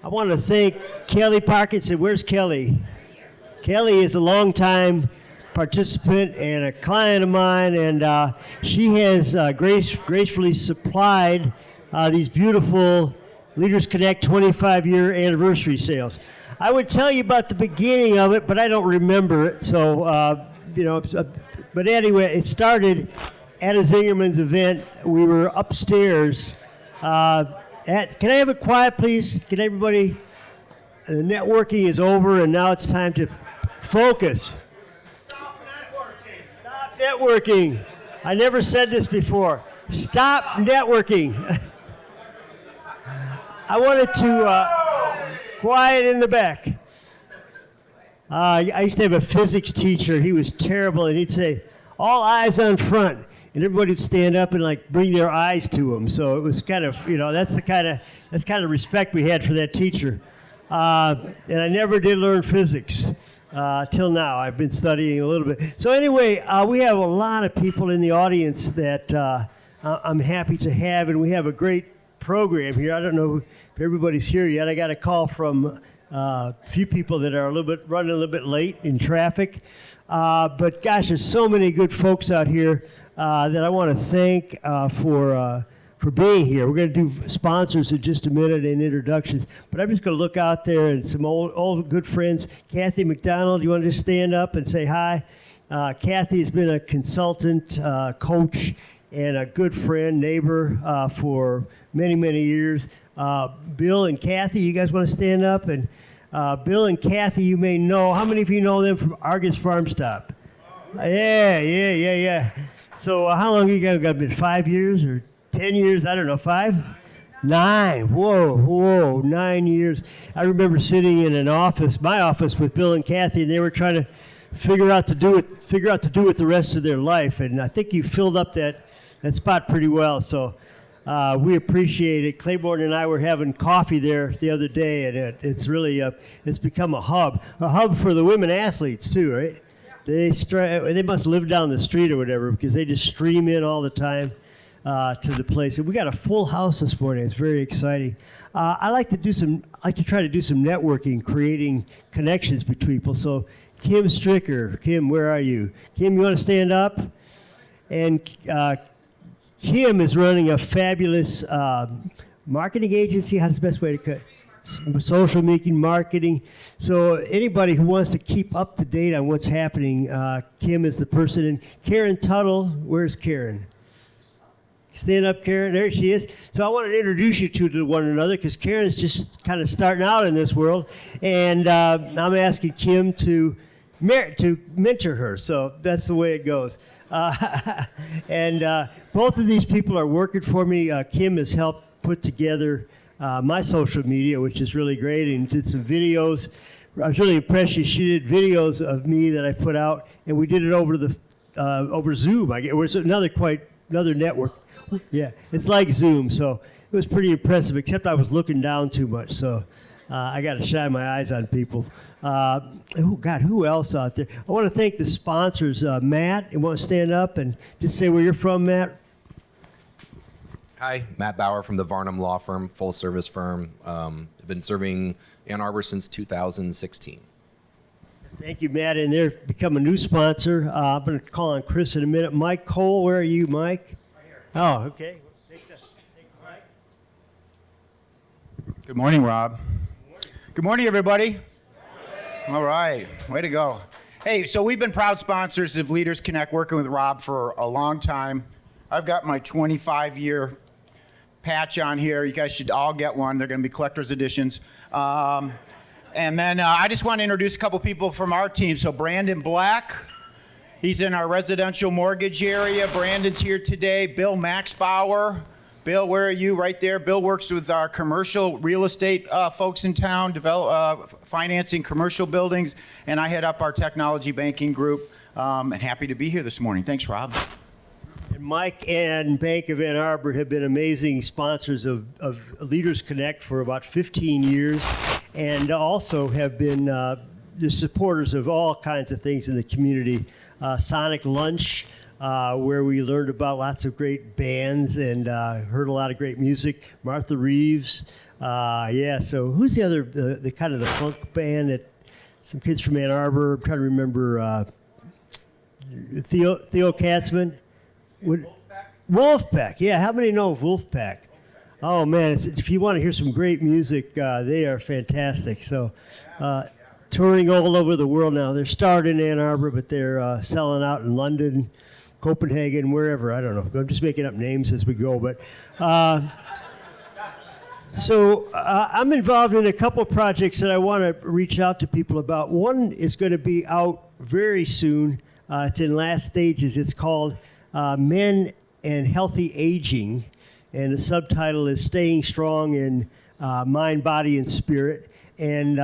I want to thank Kelly Parkinson. Where's Kelly? Kelly is a longtime participant and a client of mine, and she has gracefully supplied these beautiful LeadersConnect 25-year anniversary sales. I would tell you about the beginning of it, but I don't remember it. So, but anyway, it started at a Zingerman's event. We were upstairs. Can I have it quiet, please? Can everybody? The networking is over, and now it's time to focus. Stop networking. Stop networking. I never said this before. Stop networking. I wanted to quiet in the back. I used to have a physics teacher. He was terrible, and he'd say, "All eyes on front," and everybody would stand up and like bring their eyes to him. So it was kind of, that's kind of respect we had for that teacher. And I never did learn physics till now. I've been studying a little bit. So anyway, we have a lot of people in the audience that I'm happy to have, and we have a great program here. I don't know if everybody's here yet. I got a call from a few people that are running a little bit late in traffic. But gosh, there's so many good folks out here that I want to thank for being here. We're going to do sponsors in just a minute and introductions, but I'm just going to look out there and some old good friends. Kathy McDonald, you want to just stand up and say hi? Kathy has been a consultant, coach, and a good friend, neighbor for many, many years. Bill and Kathy, you guys want to stand up? And Bill and Kathy, you may know. How many of you know them from Argus Farm Stop? Yeah. So how long you guys got? Been 5 years or 10 years? I don't know. 5? 9. Whoa, 9 years. I remember sitting in my office with Bill and Kathy, and they were trying to figure out to do with the rest of their life. And I think you filled up that spot pretty well. So we appreciate it. Claiborne and I were having coffee there the other day, and it's really it's become a hub for the women athletes too, right? They must live down the street or whatever, because they just stream in all the time to the place. And we got a full house this morning. It's very exciting. I like to try to do some networking, creating connections between people. So Kim Stricker, Kim, where are you? Kim, you want to stand up? And Kim is running a fabulous marketing agency. How's the best way to cut? Social media marketing. So anybody who wants to keep up to date on what's happening, Kim is the person. And Karen Tuttle, where's Karen? Stand up, Karen. There she is. So I wanted to introduce you two to one another, because Karen's just kind of starting out in this world, and I'm asking Kim to mentor her. So that's the way it goes. And both of these people are working for me. Kim has helped put together my social media, which is really great, and did some videos. I was really impressed. She did videos of me that I put out, and we did it over Zoom. It was another network. Yeah, it's like Zoom, so it was pretty impressive, except I was looking down too much, so I got to shine my eyes on people. Oh, God, who else out there? I want to thank the sponsors. Matt, you want to stand up and just say where you're from, Matt? Hi, Matt Bauer from the Varnum Law Firm, full-service firm. I've been serving Ann Arbor since 2016. Thank you, Matt, and they're become a new sponsor. I'm going to call on Chris in a minute. Mike Cole, where are you, Mike? Right here. Oh, okay. Take the mic. Good morning, Rob. Good morning, everybody. All right, way to go. Hey, so we've been proud sponsors of LeadersConnect, working with Rob for a long time. I've got my 25-year patch on here. You guys should all get one. They're going to be collector's editions. And then I just want to introduce a couple people from our team. So Brandon Black, he's in our residential mortgage area. Brandon's here today. Bill Maxbauer. Bill, where are you? Right there. Bill works with our commercial real estate folks in town, financing commercial buildings, and I head up our technology banking group. And happy to be here this morning. Thanks, Rob. And Mike and Bank of Ann Arbor have been amazing sponsors of LeadersConnect for about 15 years, and also have been the supporters of all kinds of things in the community. Sonic Lunch, where we learned about lots of great bands and heard a lot of great music. Martha Reeves, Yeah, so who's the other, the kind of the funk band that some kids from Ann Arbor, I'm trying to remember, Theo Katzman? Wolfpack, yeah, how many know Wolfpack? Oh man, if you want to hear some great music, they are fantastic. So, touring all over the world now. They're started in Ann Arbor, but they're selling out in London, Copenhagen, wherever. I don't know. I'm just making up names as we go. But so I'm involved in a couple of projects that I want to reach out to people about. One is going to be out very soon. It's in last stages. It's called Men and Healthy Aging. And the subtitle is Staying Strong in Mind, Body, and Spirit. And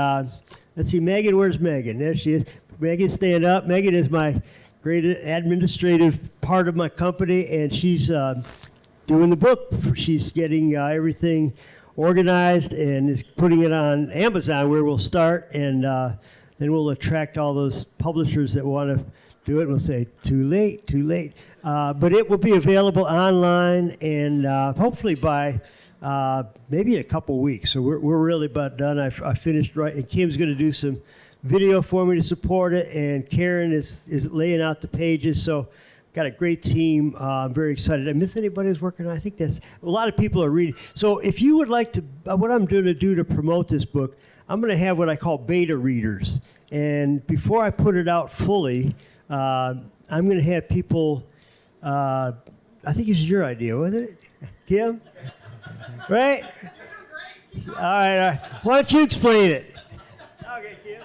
let's see, Megan, where's Megan? There she is. Megan, stand up. Megan is my great administrative part of my company, and she's doing the book. She's getting everything organized and is putting it on Amazon, where we'll start, and then we'll attract all those publishers that want to do it. We'll say, too late, too late. But it will be available online, and hopefully by maybe in a couple weeks. So we're really about done. I finished and Kim's going to do some video for me to support it, and Karan is laying out the pages. So got a great team. I'm very excited. Did I miss anybody who's working on it? I think that's a lot of people are reading. So if you would like to, what I'm going to do to promote this book, I'm going to have what I call beta readers. And before I put it out fully, I'm going to have people. I think it was your idea, wasn't it, Kim? Right? All right. Why don't you explain it? Okay, Kim.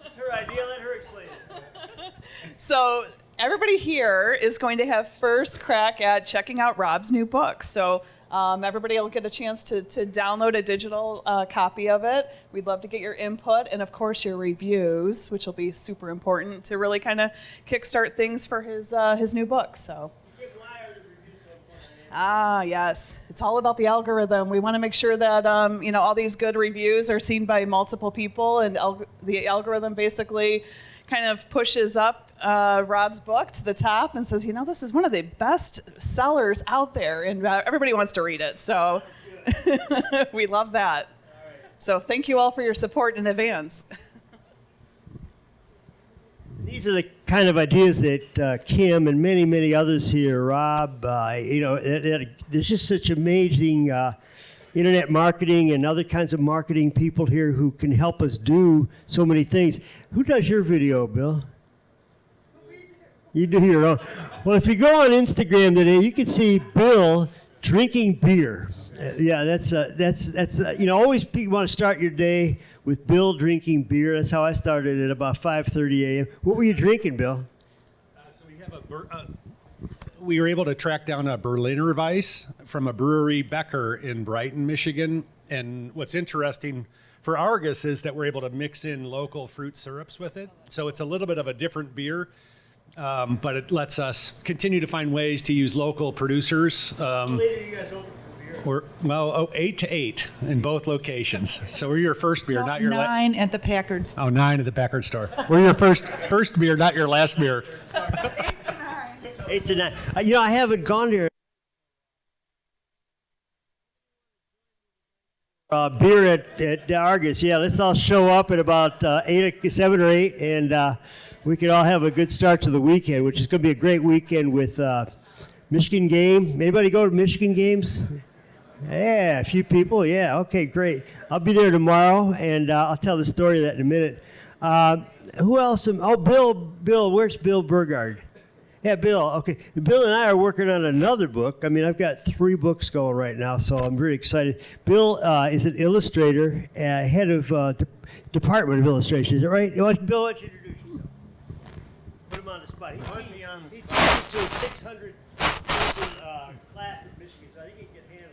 It's her idea. Let her explain it. So everybody here is going to have first crack at checking out Rob's new book. So everybody will get a chance to download a digital copy of it. We'd love to get your input and, of course, your reviews, which will be super important to really kind of kickstart things for his new book. So. Yes. It's all about the algorithm. We want to make sure that all these good reviews are seen by multiple people, and the algorithm basically kind of pushes up Rob's book to the top and says, this is one of the best sellers out there, and everybody wants to read it. So we love that. So thank you all for your support in advance. These are the kind of ideas that Kim and many, many others here, Rob, there's just such amazing internet marketing and other kinds of marketing people here who can help us do so many things. Who does your video, Bill? You do your own. Well, if you go on Instagram today, you can see Bill drinking beer. That's always people want to start your day with Bill drinking beer. That's how I started at about 5:30 a.m. What were you drinking, Bill? So we have we were able to track down a Berliner Weiss from a brewery, Becker, in Brighton, Michigan. And what's interesting for Argus is that we're able to mix in local fruit syrups with it. So it's a little bit of a different beer, but it lets us continue to find ways to use local producers. How late are you guys open for beer? 8 to 8 in both locations. So we're your first beer, not your last. 9 at the Packard store. 9 at the Packard store. We're your first beer, not your last beer. 8 to 9. I haven't gone there. Beer at Argus. Yeah, let's all show up at about 7 or 8, and we can all have a good start to the weekend, which is going to be a great weekend with Michigan game. Anybody go to Michigan games? Yeah, a few people. Yeah, okay, great. I'll be there tomorrow, and I'll tell the story of that in a minute. Who else? Bill, where's Bill Burgard? Yeah, Bill. Okay, Bill and I are working on another book. I mean, I've got 3 books going right now, so I'm very excited. Bill is an illustrator, head of Department of Illustration. Is that right? Bill, why don't you introduce yourself? Put him on the spot. He teaches to a 600-person class at Michigan, so I think he can handle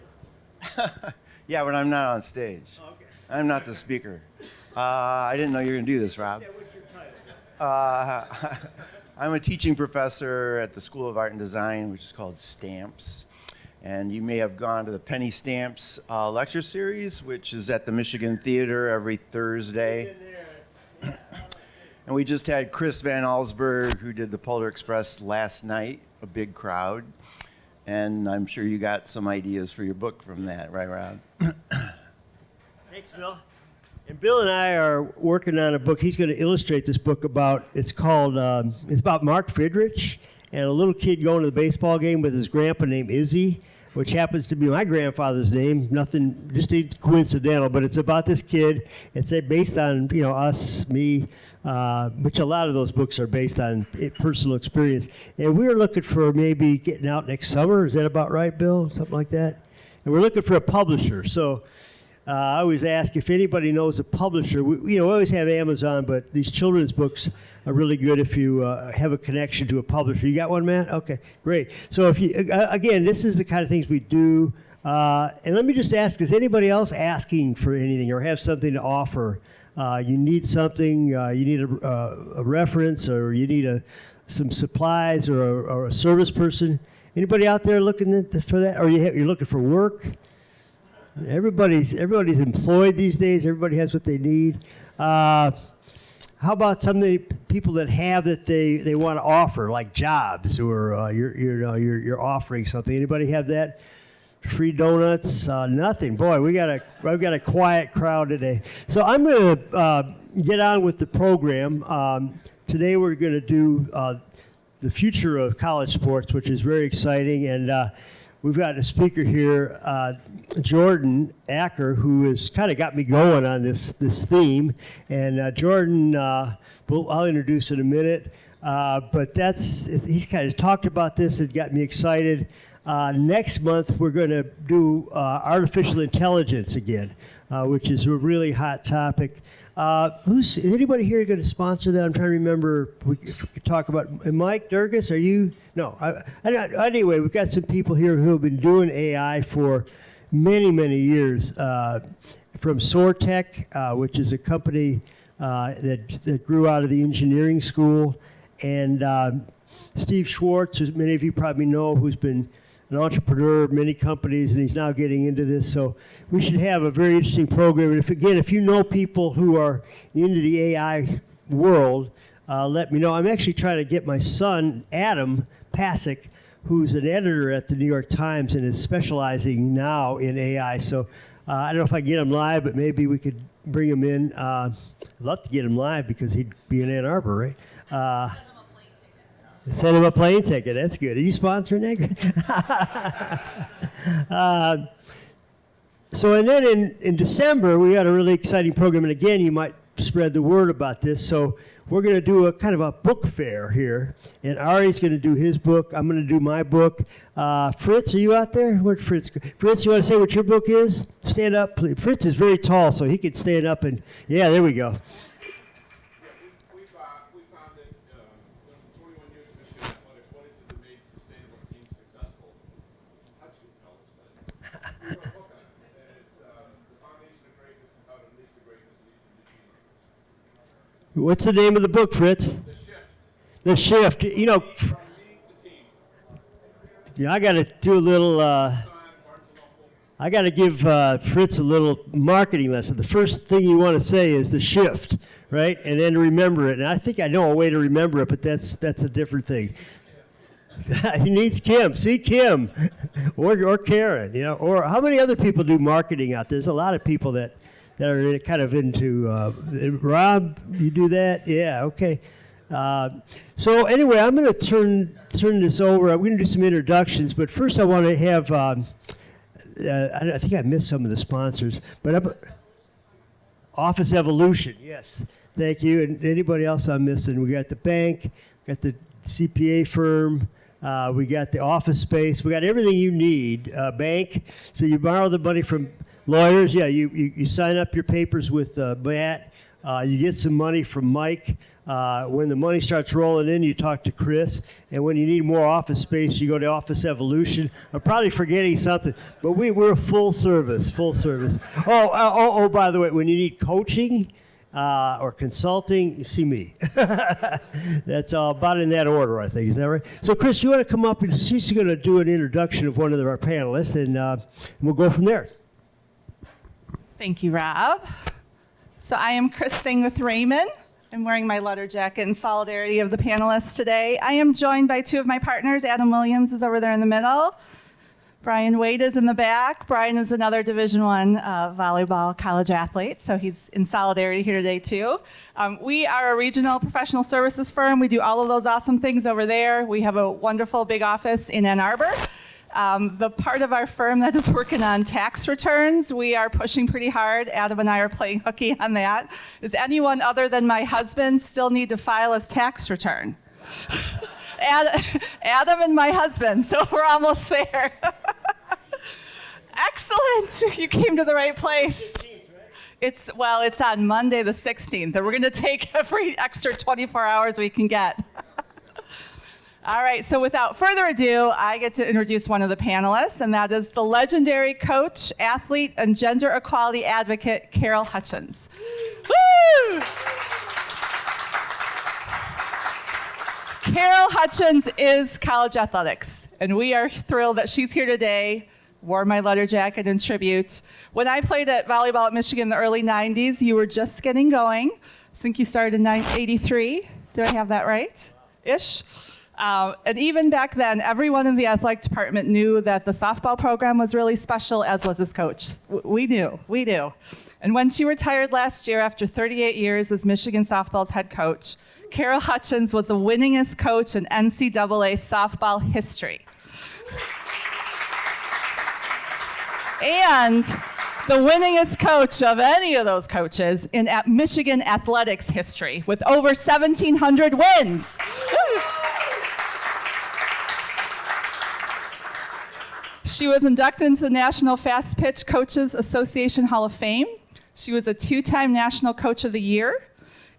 it. Yeah, but I'm not on stage. Okay. I'm not the speaker. I didn't know you were going to do this, Rob. Yeah, what's your title? I'm a teaching professor at the School of Art and Design, which is called Stamps. And you may have gone to the Penny Stamps lecture series, which is at the Michigan Theater every Thursday. And we just had Chris Van Allsburg, who did the Polar Express last night, a big crowd. And I'm sure you got some ideas for your book from that, right, Rob? Thanks, Bill. And Bill and I are working on a book. He's going to illustrate this book it's about Mark Friedrich and a little kid going to the baseball game with his grandpa named Izzy, which happens to be my grandfather's name. Nothing, just coincidental, but it's about this kid. It's based on, us, me, which a lot of those books are based on personal experience. And we're looking for maybe getting out next summer. Is that about right, Bill? Something like that? And we're looking for a publisher. So I always ask if anybody knows a publisher. We always have Amazon, but these children's books are really good if you have a connection to a publisher. You got one, Matt? Okay, great. So if you, again, this is the kind of things we do. And let me just ask, is anybody else asking for anything or have something to offer? You need something, you need a reference, or you need some supplies or a service person? Anybody out there looking for that? Or you're looking for work? Everybody's employed these days. Everybody has what they need. How about some of the people that have that they want to offer, like jobs, or you're offering something? Anybody have that? Free donuts? Nothing. Boy, I've got a quiet crowd today. So I'm going to get on with the program. Today we're going to do the future of college sports, which is very exciting, and we've got a speaker here, Jordan Acker, who has kind of got me going on this theme. And Jordan, I'll introduce in a minute. But he's kind of talked about this. It got me excited. Next month, we're going to do artificial intelligence again, which is a really hot topic. Is anybody here going to sponsor that? I'm trying to remember. If we could talk about Mike Durgis. Are you? No. Anyway, we've got some people here who have been doing AI for many, many years. From Sortech, which is a company that grew out of the engineering school, and Steve Schwartz, as many of you probably know, who's been an entrepreneur of many companies, and he's now getting into this. So we should have a very interesting program. And if you know people who are into the AI world, let me know. I'm actually trying to get my son, Adam Pasek, who's an editor at the New York Times and is specializing now in AI. So I don't know if I can get him live, but maybe we could bring him in. I'd love to get him live because he'd be in Ann Arbor, right? Send him a plane ticket. That's good. Are you sponsoring that? So, and then in December, we got a really exciting program. And again, you might spread the word about this. So we're going to do a kind of a book fair here. And Ari's going to do his book. I'm going to do my book. Fritz, are you out there? Where'd Fritz go? Fritz, you want to say what your book is? Stand up, please. Fritz is very tall, so he could stand up and, yeah, there we go. What's the name of the book, Fritz? The Shift. You know, yeah, I got to do a little, I got to give Fritz a little marketing lesson. The first thing you want to say is the shift, right? And then remember it. And I think I know a way to remember it, but that's a different thing. He needs Kim. See Kim or Karan, or how many other people do marketing out there? There's a lot of people that are kind of into, Rob, you do that? Yeah, okay. So anyway, I'm going to turn this over. I'm going to do some introductions, but first I want to have, I think I missed some of the sponsors, but Office Evolution, yes, thank you. And anybody else I'm missing? We got the bank, got the CPA firm, we got the office space, we got everything you need, bank, so you borrow the money from lawyers, yeah, you sign up your papers with Matt, you get some money from Mike. When the money starts rolling in, you talk to Chris. And when you need more office space, you go to Office Evolution. I'm probably forgetting something, but we're full service. Oh, by the way, when you need coaching or consulting, you see me. That's about in that order, I think. Is that right? So, Chris, you want to come up, and she's going to do an introduction of one of our panelists, and we'll go from there. Thank you, Rob. So I am Chris Singh with Raymond. I'm wearing my letter jacket in solidarity of the panelists today. I am joined by two of my partners. Adam Williams is over there in the middle Brian Wade is in the back. Brian is another Division I volleyball college athlete, so he's in solidarity here today too. We are a regional professional services firm. We do all of those awesome things over there. We have a wonderful big office in Ann Arbor. The part of our firm that is working on tax returns, we are pushing pretty hard. Adam and I are playing hooky on that. Does anyone other than my husband still need to file his tax return? Adam and my husband, so we're almost there. Excellent, you came to the right place. It's on Monday the 16th, and we're gonna take every extra 24 hours we can get. All right, so without further ado, I get to introduce one of the panelists, and that is the legendary coach, athlete, and gender equality advocate, Carol Hutchins. Woo! Carol Hutchins is college athletics, and we are thrilled that she's here today. Wore my letter jacket in tribute. When I played at volleyball at Michigan in the early 90s, you were just getting going. I think you started in 83. Do I have that right? Ish. And even back then, everyone in the athletic department knew that the softball program was really special, as was his coach. We knew. And when she retired last year after 38 years as Michigan softball's head coach, Carol Hutchins was the winningest coach in NCAA softball history. And the winningest coach of any of those coaches in Michigan athletics history with over 1,700 wins. She was inducted into the National Fast Pitch Coaches Association Hall of Fame. She was a 2-time National Coach of the Year.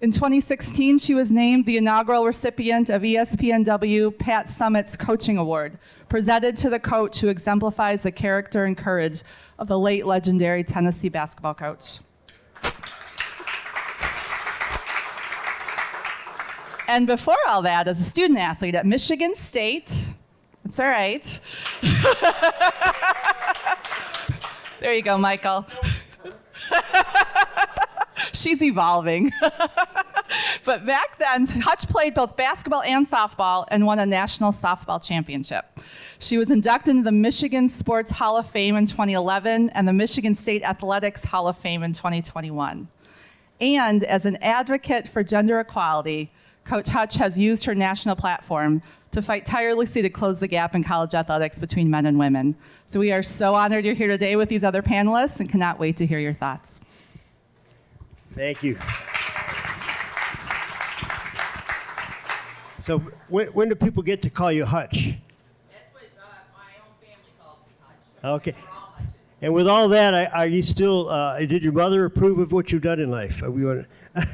In 2016, she was named the inaugural recipient of ESPNW Pat Summitt's Coaching Award, presented to the coach who exemplifies the character and courage of the late legendary Tennessee basketball coach. And before all that, as a student athlete at Michigan State, it's all right. There you go, Michael. She's evolving. But back then, Hutch played both basketball and softball and won a national softball championship. She was inducted into the Michigan Sports Hall of Fame in 2011 and the Michigan State Athletics Hall of Fame in 2021. And as an advocate for gender equality, Coach Hutch has used her national platform to fight tirelessly to close the gap in college athletics between men and women. So we are so honored you're here today with these other panelists and cannot wait to hear your thoughts. Thank you. So when do people get to call you Hutch? That's what my own family calls me, Hutch. Okay. We're all Hutches. And with all that, are you still, did your mother approve of what you've done in life? Are we gonna Well, she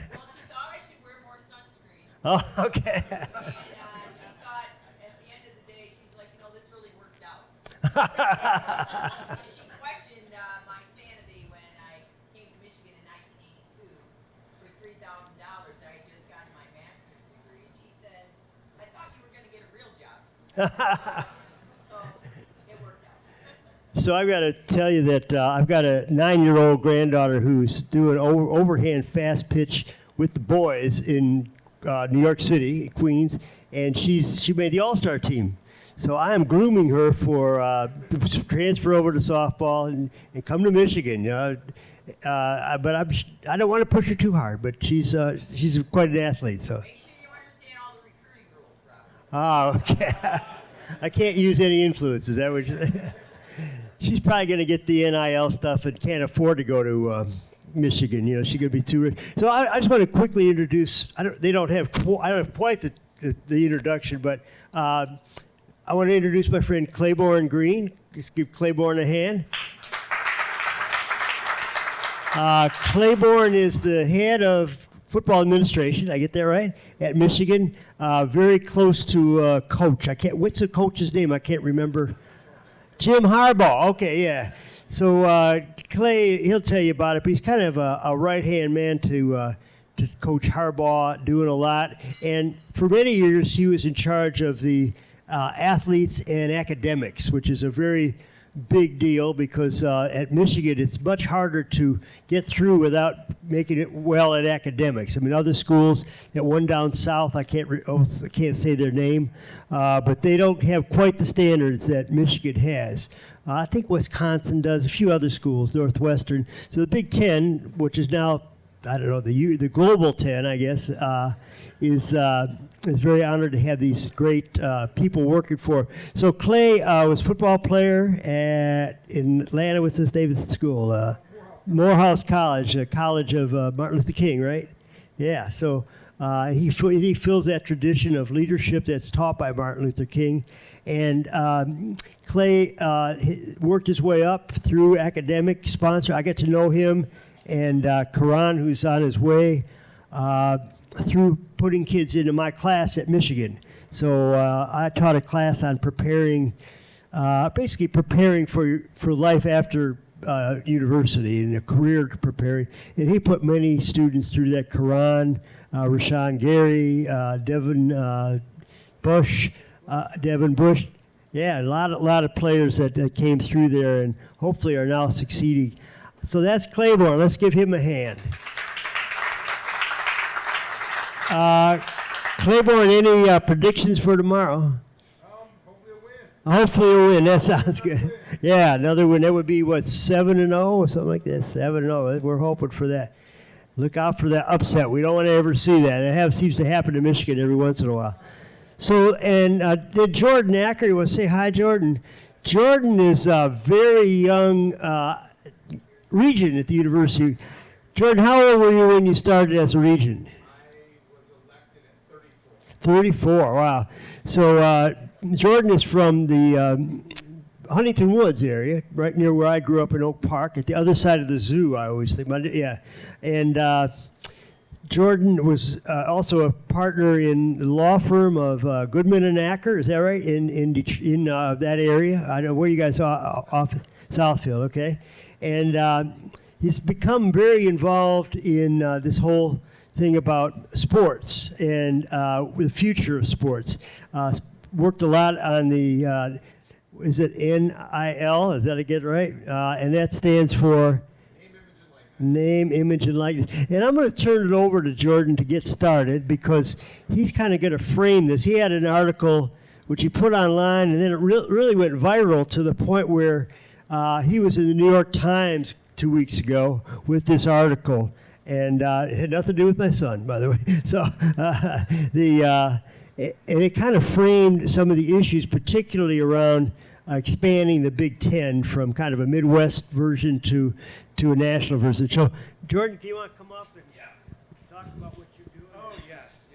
thought I should wear more sunscreen. Oh, okay. And she thought, at the end of the day, she's like, this really worked out. She questioned my sanity when I came to Michigan in 1982 for $3,000. I had just gotten my master's degree. And she said, I thought you were going to get a real job. So it worked out. So I've got to tell you that I've got a 9-year-old granddaughter who's doing overhand fast pitch with the boys in New York City, Queens, and she made the All-Star team. So I am grooming her for transfer over to softball and come to Michigan. But I don't want to push her too hard. But she's quite an athlete. So. Make sure you understand all the recruiting rules, Rob. Oh, okay. I can't use any influence. Is that what you're She's probably going to get the NIL stuff and can't afford to go to Michigan. She's going to be too rich. So I just want to quickly introduce. I don't have quite the introduction, but I want to introduce my friend Claiborne Green. Let's give Claiborne a hand. Claiborne is the head of football administration. I get that right? At Michigan. Very close to coach. What's the coach's name? I can't remember. Jim Harbaugh. Okay, yeah. So Clay, he'll tell you about it, but he's kind of a right-hand man to Coach Harbaugh, doing a lot. And for many years, he was in charge of the athletes and academics, which is a very big deal because at Michigan, it's much harder to get through without making it well at academics. I mean, other schools, that one down south, I can't say their name, but they don't have quite the standards that Michigan has. I think Wisconsin does, a few other schools, Northwestern. So the Big Ten, which is now, I don't know, the global 10, I guess, is very honored to have these great people working for. So Clay was a football player in Atlanta. What's his name? School? Morehouse College, a college of Martin Luther King, right? Yeah. So he fills that tradition of leadership that's taught by Martin Luther King. And Clay worked his way up through academic sponsor. I get to know him and Karan, who's on his way, through putting kids into my class at Michigan. So I taught a class on basically preparing for life after university and a career preparing. And he put many students through that. Karan, Rashawn Gary, Devin Bush. Yeah, a lot of players that came through there and hopefully are now succeeding. So that's Claiborne. Let's give him a hand. Claiborne, any predictions for tomorrow? Hopefully a win. That sounds good. Yeah, another win. That would be, what, 7-0 or something like that? 7-0. We're hoping for that. Look out for that upset. We don't want to ever see that. It seems to happen to Michigan every once in a while. So, and did Jordan Acker, you want to say hi, Jordan? Jordan is a very young regent at the university. Jordan, how old were you when you started as a regent? I was elected at 34. 34, wow. So Jordan is from the Huntington Woods area, right near where I grew up in Oak Park, at the other side of the zoo, I always think. Yeah. And Jordan was also a partner in the law firm of Goodman and Acker, is that right? In that area? I know where you guys are, off Southfield, okay? And he's become very involved in this whole thing about sports and the future of sports. Worked a lot on the, is it NIL? Is that I get it right? And that stands for Name, Image, and Likeness. And I'm going to turn it over to Jordan to get started because he's kind of going to frame this. He had an article which he put online, and then it really went viral to the point where he was in the New York Times 2 weeks ago with this article. And it had nothing to do with my son, by the way. So and it kind of framed some of the issues, particularly around expanding the Big Ten from kind of a Midwest version to a national version. So, Jordan, do you want to come up and talk about what you're doing? Oh, yes.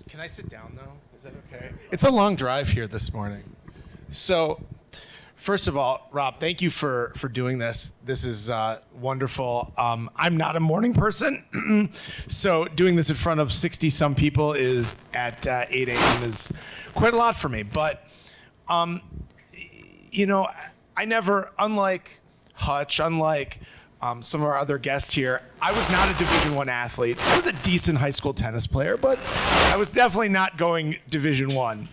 Can I sit down, though? Is that okay? It's a long drive here this morning. So, first of all, Rob, thank you for doing this. This is wonderful. I'm not a morning person, so doing this in front of 60-some people is at 8 a.m. is quite a lot for me. But, you know, I never, unlike Hutch, unlike some of our other guests here, I was not a Division I athlete. I was a decent high school tennis player, but I was definitely not going Division I.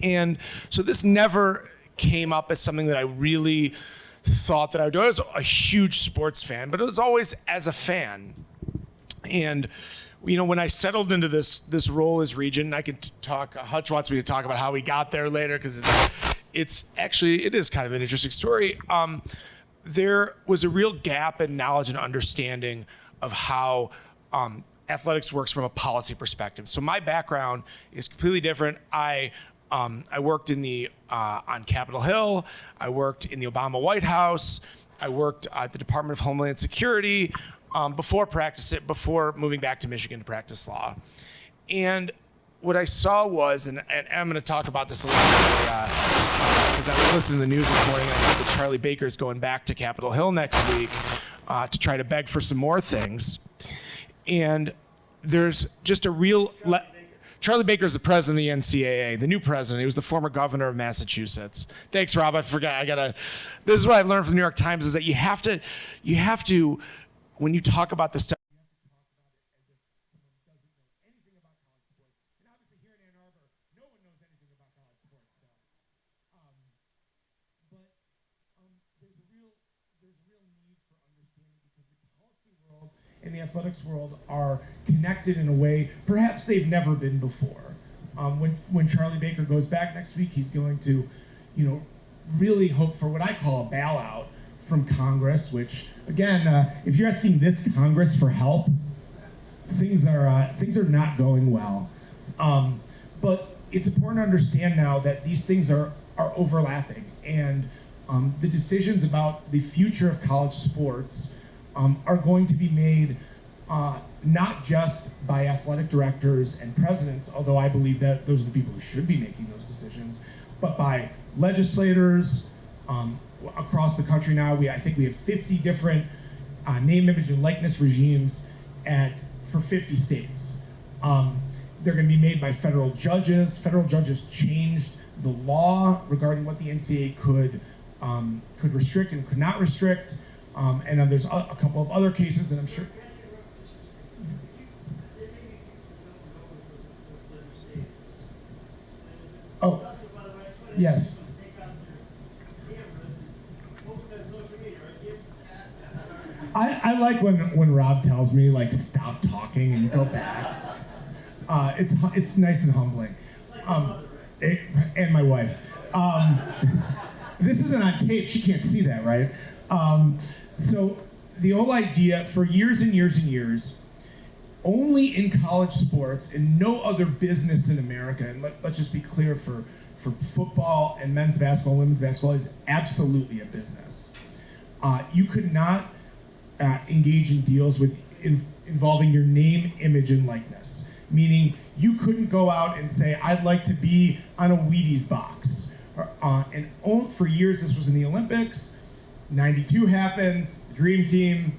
And so this never came up as something that I really thought that I would do. I was a huge sports fan, but it was always as a fan. And you know, when I settled into this role as regent, I can talk. Hutch wants me to talk about how we got there later because it is kind of an interesting story. There was a real gap in knowledge and understanding of how athletics works from a policy perspective. So my background is completely different. I worked on Capitol Hill. I worked in the Obama White House. I worked at the Department of Homeland Security before moving back to Michigan to practice law. And what I saw was, and I'm going to talk about this a little bit because I was listening to the news this morning. I heard that Charlie Baker's going back to Capitol Hill next week to try to beg for some more things. And there's just a real... Charlie Baker is the president of the NCAA, the new president. He was the former governor of Massachusetts. Thanks, Rob. I forgot. This is what I learned from the New York Times is that you have to, when you talk about this stuff, in the athletics world are connected in a way perhaps they've never been before. When Charlie Baker goes back next week, he's going to, really hope for what I call a bailout from Congress, which, again, if you're asking this Congress for help, things are not going well. But it's important to understand now that these things are overlapping, and the decisions about the future of college sports are going to be made not just by athletic directors and presidents, although I believe that those are the people who should be making those decisions, but by legislators across the country now. I think we have 50 different name, image, and likeness regimes for 50 states. They're going to be made by federal judges. Federal judges changed the law regarding what the NCAA could restrict and could not restrict. And then there's a couple of other cases that I'm sure. Oh, yes. I like when Rob tells me, like, stop talking and go back. It's nice and humbling. And my wife. This isn't on tape. She can't see that, right? So the whole idea for years and years and years, only in college sports and no other business in America, and let's just be clear, for football and men's basketball, women's basketball is absolutely a business. You could not engage in deals involving your name, image, and likeness. Meaning you couldn't go out and say, I'd like to be on a Wheaties box. And for years this was in the Olympics. 92 happens, the Dream Team,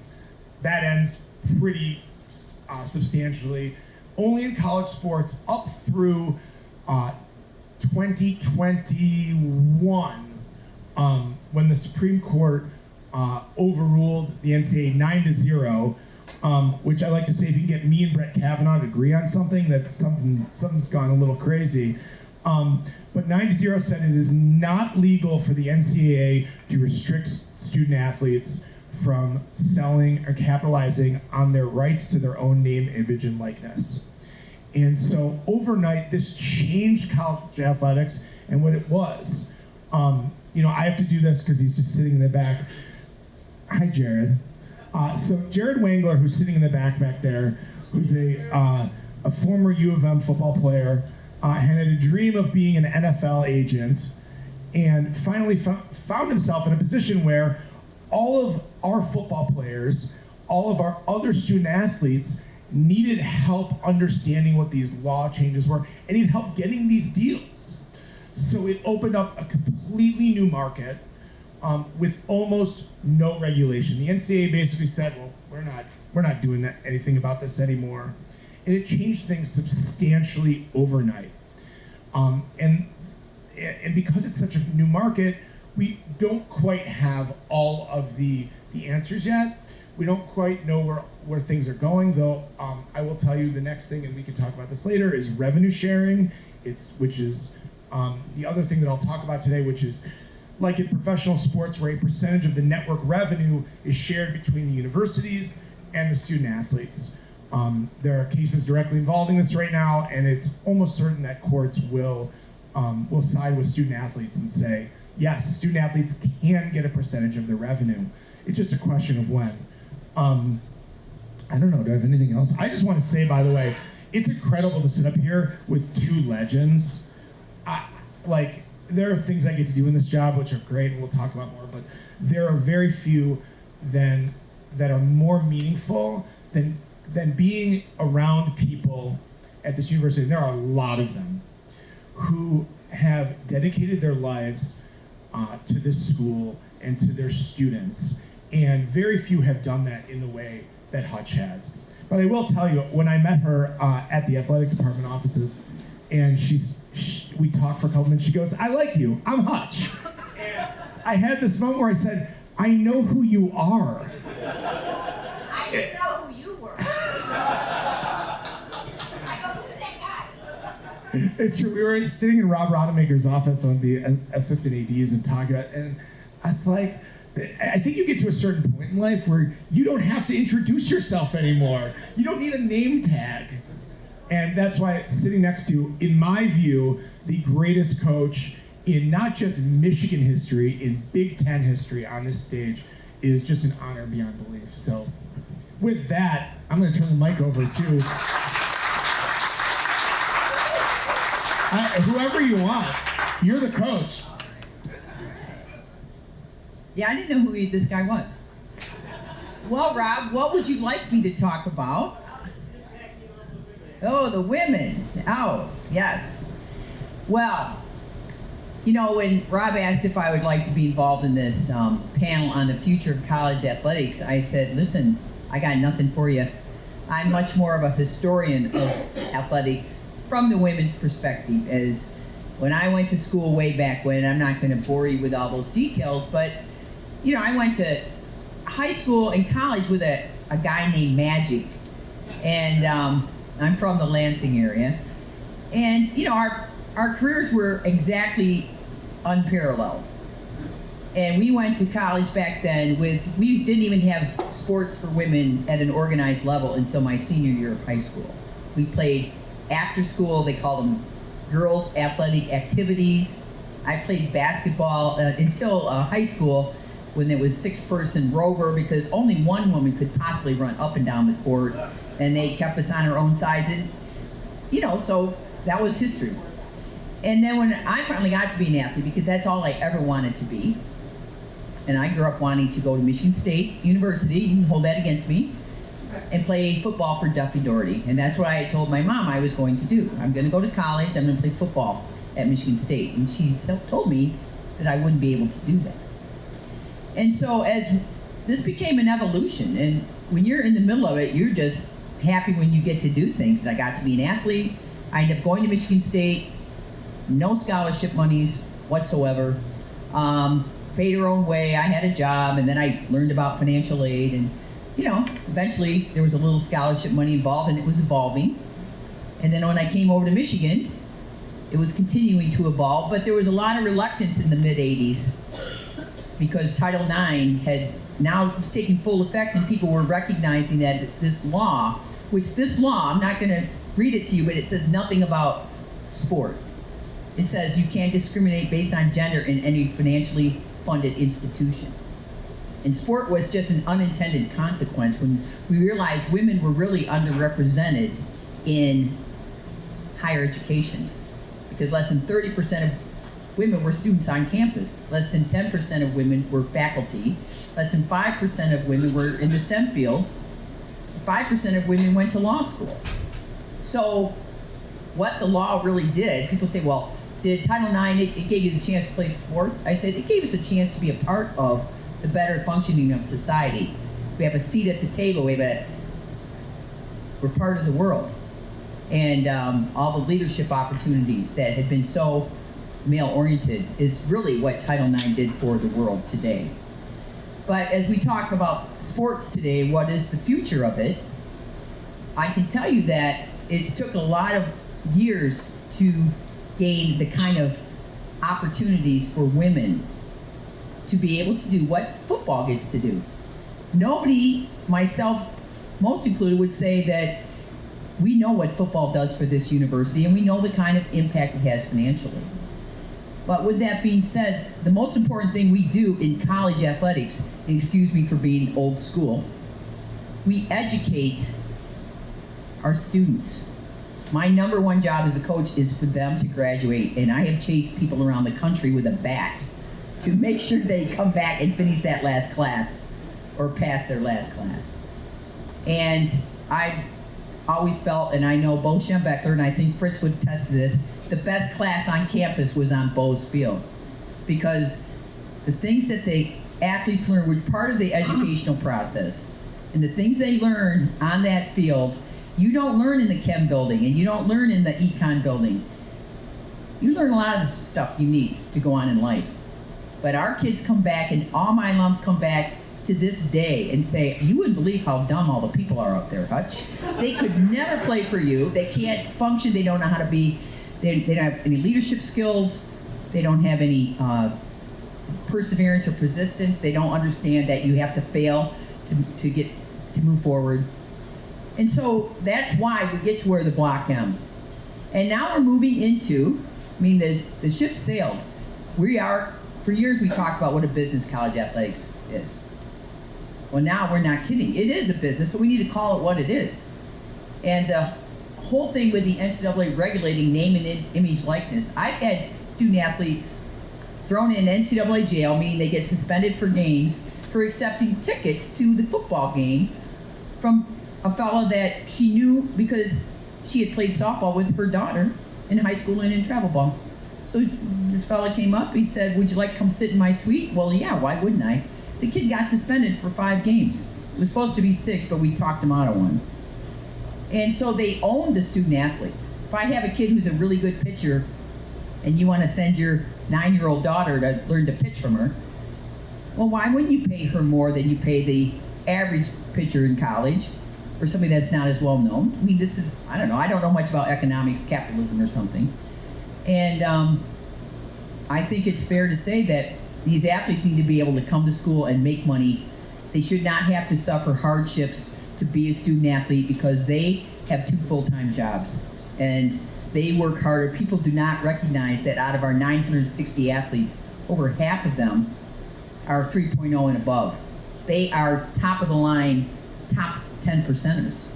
that ends pretty substantially. Only in college sports up through 2021, when the Supreme Court overruled the NCAA 9-0, which I like to say, if you can get me and Brett Kavanaugh to agree on something, something's gone a little crazy. But 9-0 said it is not legal for the NCAA to restrict student athletes from selling or capitalizing on their rights to their own name, image, and likeness. And so overnight, this changed college athletics and what it was. I have to do this because he's just sitting in the back. Hi, Jared. So Jared Wangler, who's sitting in the back there, who's a former U of M football player, had a dream of being an NFL agent, and finally found himself in a position where all of our football players, all of our other student athletes needed help understanding what these law changes were, and needed help getting these deals. So it opened up a completely new market with almost no regulation. The NCAA basically said, well, we're not doing anything about this anymore. And it changed things substantially overnight. And because it's such a new market, we don't quite have all of the answers yet. We don't quite know where things are going, though. I will tell you the next thing, and we can talk about this later, is revenue sharing. Which is the other thing that I'll talk about today, which is like in professional sports, where a percentage of the network revenue is shared between the universities and the student athletes. There are cases directly involving this right now, and it's almost certain that courts will side with student athletes and say, yes, student athletes can get a percentage of the revenue. It's just a question of when. I don't know, do I have anything else? I just want to say, by the way, it's incredible to sit up here with two legends. There are things I get to do in this job which are great, and we'll talk about more, but there are very few that are more meaningful than being around people at this university. And there are a lot of them who have dedicated their lives to this school and to their students, and very few have done that in the way that Hutch has. But I will tell you, when I met her at the athletic department offices, and we talked for a couple minutes, she goes, I like you, I'm Hutch. And I had this moment where I said, I know who you are. I didn't know who you were. I go, who's that guy? It's true. We were sitting in Rob Rodemaker's office on the assistant ADs and talking about, and it's like, I think you get to a certain point in life where you don't have to introduce yourself anymore. You don't need a name tag. And that's why sitting next to, in my view, the greatest coach in not just Michigan history, in Big Ten history on this stage is just an honor beyond belief. So with that, I'm going to turn the mic over to whoever you want. You're the coach. Yeah, I didn't know who this guy was. Well, Rob, what would you like me to talk about? Oh, the women. Oh, yes. Well, you know, when Rob asked if I would like to be involved in this panel on the future of college athletics, I said, listen, I got nothing for you. I'm much more of a historian of athletics from the women's perspective. As when I went to school way back when, I'm not going to bore you with all those details, but, you know, I went to high school and college with a guy named Magic. And I'm from the Lansing area. And, you know, our careers were exactly unparalleled. And we went to college back then we didn't even have sports for women at an organized level until my senior year of high school. We played after school, they called them girls' athletic activities. I played basketball until high school when there was 6-person rover because only one woman could possibly run up and down the court, and they kept us on our own sides. And, you know, so that was history. And then when I finally got to be an athlete, because that's all I ever wanted to be, and I grew up wanting to go to Michigan State University, you can hold that against me, and play football for Duffy Doherty. And that's what I told my mom I was going to do. I'm going to go to college, I'm going to play football at Michigan State. And she told me that I wouldn't be able to do that. And so as this became an evolution, and when you're in the middle of it, you're just happy when you get to do things. And I got to be an athlete. I ended up going to Michigan State, no scholarship monies whatsoever. Paid her own way. I had a job, and then I learned about financial aid, and you know, eventually there was a little scholarship money involved, and it was evolving. And then when I came over to Michigan, it was continuing to evolve, but there was a lot of reluctance in the mid-'80s because Title IX had now it's taking full effect, and people were recognizing that this law, I'm not going to read it to you, but it says nothing about sport. It says you can't discriminate based on gender in any financially funded institution. And sport was just an unintended consequence when we realized women were really underrepresented in higher education, because less than 30% of women were students on campus, less than 10% of women were faculty, less than 5% of women were in the STEM fields, 5% of women went to law school. So what the law really did, people say, well, did Title IX, it gave you the chance to play sports? I said, it gave us a chance to be a part of the better functioning of society. We have a seat at the table, we're part of the world. And all the leadership opportunities that had been so male-oriented is really what Title IX did for the world today. But as we talk about sports today, what is the future of it? I can tell you that it took a lot of years to gain the kind of opportunities for women to be able to do what football gets to do. Nobody, myself most included, would say that we know what football does for this university, and we know the kind of impact it has financially. But with that being said, the most important thing we do in college athletics, and excuse me for being old school, we educate our students. My number one job as a coach is for them to graduate, and I have chased people around the country with a bat to make sure they come back and finish that last class or pass their last class. And I've always felt, and I know Bo Schembeckler, and I think Fritz would attest to this, the best class on campus was on Bo's field, because the things that the athletes learn were part of the educational process, and the things they learn on that field, you don't learn in the chem building, and you don't learn in the econ building. You learn a lot of the stuff you need to go on in life. But our kids come back, and all my alums come back to this day and say, you wouldn't believe how dumb all the people are out there, Hutch. They could never play for you. They can't function. They don't know how to be, they don't have any leadership skills. They don't have any perseverance or persistence. They don't understand that you have to fail to move forward. And so that's why we get to wear the Block M. And now we're moving into, the ship sailed. for years we talked about what a business college athletics is. Well, now we're not kidding. It is a business, so we need to call it what it is. And the whole thing with the NCAA regulating name and image likeness, I've had student athletes thrown in NCAA jail, meaning they get suspended for games for accepting tickets to the football game from a fellow that she knew because she had played softball with her daughter in high school and in travel ball. So this fellow came up, he said, would you like to come sit in my suite? Well, yeah, why wouldn't I? The kid got suspended for 5 games. It was supposed to be 6, but we talked him out of one. And so they own the student athletes. If I have a kid who's a really good pitcher and you want to send your 9-year-old daughter to learn to pitch from her, well, why wouldn't you pay her more than you pay the average pitcher in college or somebody that's not as well known? I mean, this is, I don't know much about economics, capitalism or something. And I think it's fair to say that these athletes need to be able to come to school and make money. They should not have to suffer hardships to be a student athlete because they have 2 full-time jobs and they work harder. People do not recognize that out of our 960 athletes, over half of them are 3.0 and above. They are top of the line, top 10 percenters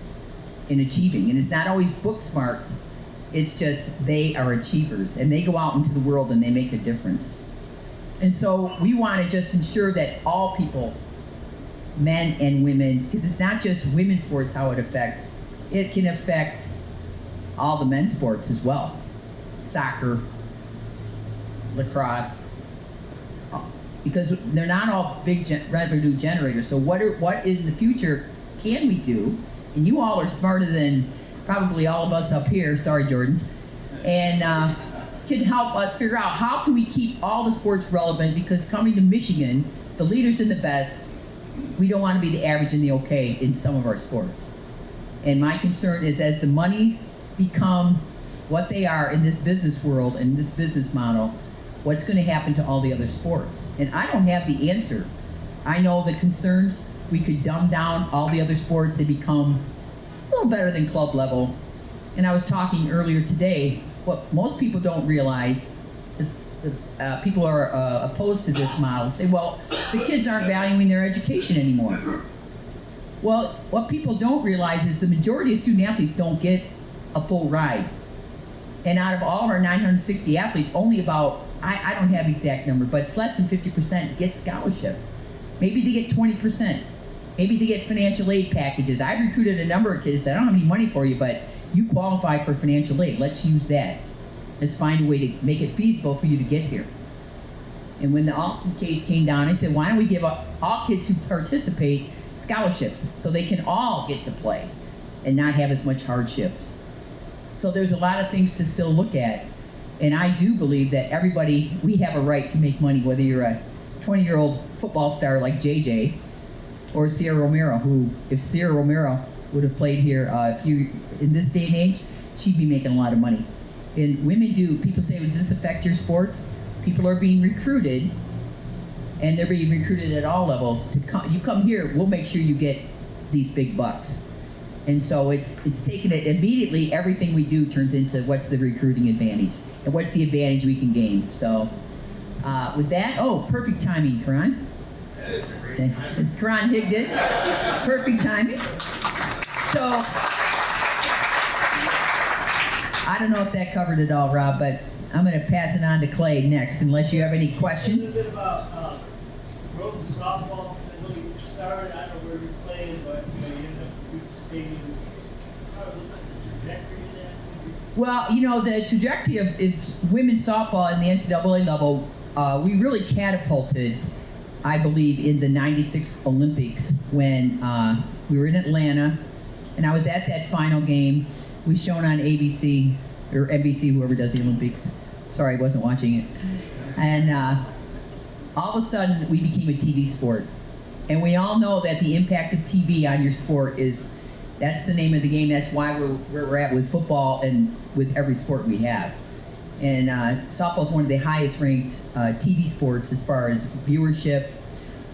in achieving. And it's not always book smarts, it's just they are achievers and they go out into the world and they make a difference. And so we want to just ensure that all people, men and women, because it's not just women's sports how it affects, it can affect all the men's sports as well. Soccer, lacrosse, because they're not all big revenue generators. So what in the future can we do? And you all are smarter than probably all of us up here, sorry Jordan, and can help us figure out how can we keep all the sports relevant, because coming to Michigan, the leaders and the best, we don't want to be the average and the okay in some of our sports. And my concern is as the monies become what they are in this business world and this business model, what's going to happen to all the other sports? And I don't have the answer. I know the concerns, we could dumb down all the other sports and become a little better than club level. And I was talking earlier today, what most people don't realize is people are opposed to this model and say, well, the kids aren't valuing their education anymore. Well, what people don't realize is the majority of student athletes don't get a full ride. And out of all of our 960 athletes, only about, I don't have the exact number, but it's less than 50% get scholarships. Maybe they get 20%. Maybe they get financial aid packages. I've recruited a number of kids that I don't have any money for you, but you qualify for financial aid. Let's use that. Let's find a way to make it feasible for you to get here. And when the Alston case came down, I said, why don't we give all kids who participate scholarships so they can all get to play and not have as much hardships. So there's a lot of things to still look at. And I do believe that everybody, we have a right to make money, whether you're a 20-year-old football star like JJ or Sierra Romero, who, if Sierra Romero would have played here in this day and age, she'd be making a lot of money. And women do, people say, does this affect your sports? People are being recruited, and they're being recruited at all levels. You come here, we'll make sure you get these big bucks. And so it's taken it immediately, everything we do turns into what's the recruiting advantage, and what's the advantage we can gain. So with that, perfect timing, Karan. That is a great timing. It's Karan Higdon, perfect timing. So, I don't know if that covered it all, Rob, but I'm going to pass it on to Clay next, unless you have any questions. A little bit about growth in softball. I know you started, I don't know where you're playing, but you ended up staying. How was the trajectory of that? Well, the trajectory of women's softball in the NCAA level, we really catapulted, I believe, in the '96 Olympics when we were in Atlanta, and I was at that final game. We shown on ABC, or NBC, whoever does the Olympics. Sorry, I wasn't watching it. And all of a sudden, we became a TV sport. And we all know that the impact of TV on your sport that's the name of the game. That's why we're where we're at with football and with every sport we have. And softball is one of the highest ranked TV sports as far as viewership.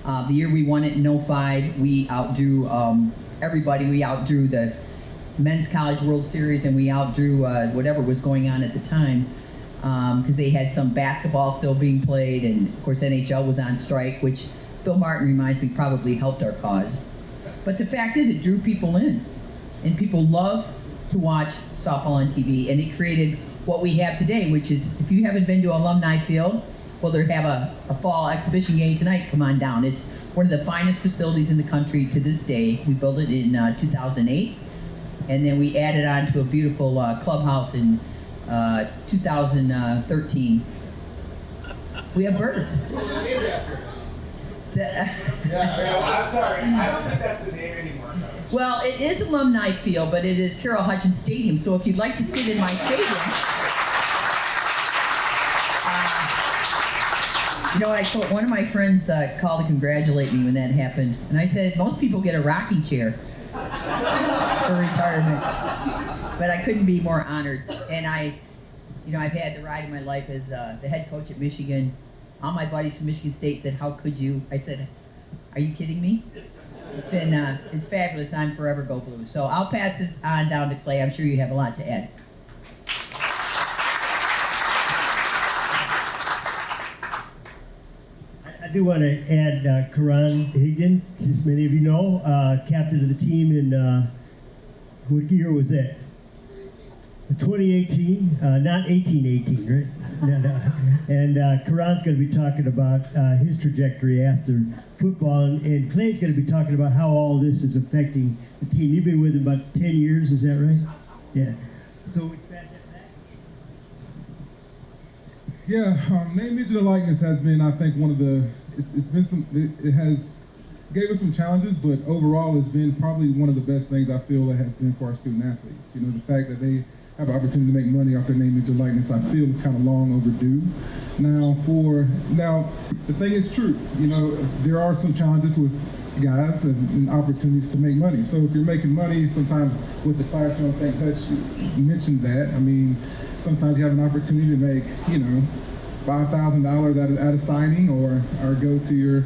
The year we won it in 2005, we outdrew everybody. We outdrew the Men's College World Series, and we outdrew whatever was going on at the time. because they had some basketball still being played, and of course NHL was on strike, which Bill Martin reminds me probably helped our cause. But the fact is, it drew people in, and people love to watch softball on TV, and it created what we have today, which is, if you haven't been to Alumni Field, well, they have a fall exhibition game tonight. Come on down. It's one of the finest facilities in the country to this day. We built it in 2008, and then we added on to a beautiful clubhouse in 2013. We have birds. I'm sorry. I don't think that's the name anymore. Well, it is Alumni Field, but it is Carol Hutchins Stadium. So if you'd like to sit in my stadium, you know, I told one of my friends called to congratulate me when that happened, and I said most people get a rocking chair for retirement, but I couldn't be more honored. And I've had the ride of my life as the head coach at Michigan. All my buddies from Michigan State said, "How could you?" I said, "Are you kidding me?" It's been it's fabulous. I'm forever go blue. So I'll pass this on down to Clay. I'm sure you have a lot to add. I do want to add Karan Higdon, as many of you know, captain of the team in, what year was that? 2018, not 1818, right? No. And Karan's going to be talking about his trajectory after football, and Clay's going to be talking about how all this is affecting the team. You've been with him about 10 years, is that right? Yeah. So we pass that back. Yeah, name, image, and likeness has been, I think, one of the. It has gave us some challenges, but overall, it's been probably one of the best things I feel it has been for our student athletes. You know, the fact that they have an opportunity to make money off their name, image, and likeness, I feel is kind of long overdue. Now, the thing is true. You know, there are some challenges with guys and opportunities to make money. So if you're making money, sometimes with the classroom, I think Hutch mentioned that. I mean, sometimes you have an opportunity to make, you know, $5,000 at a signing, or go to your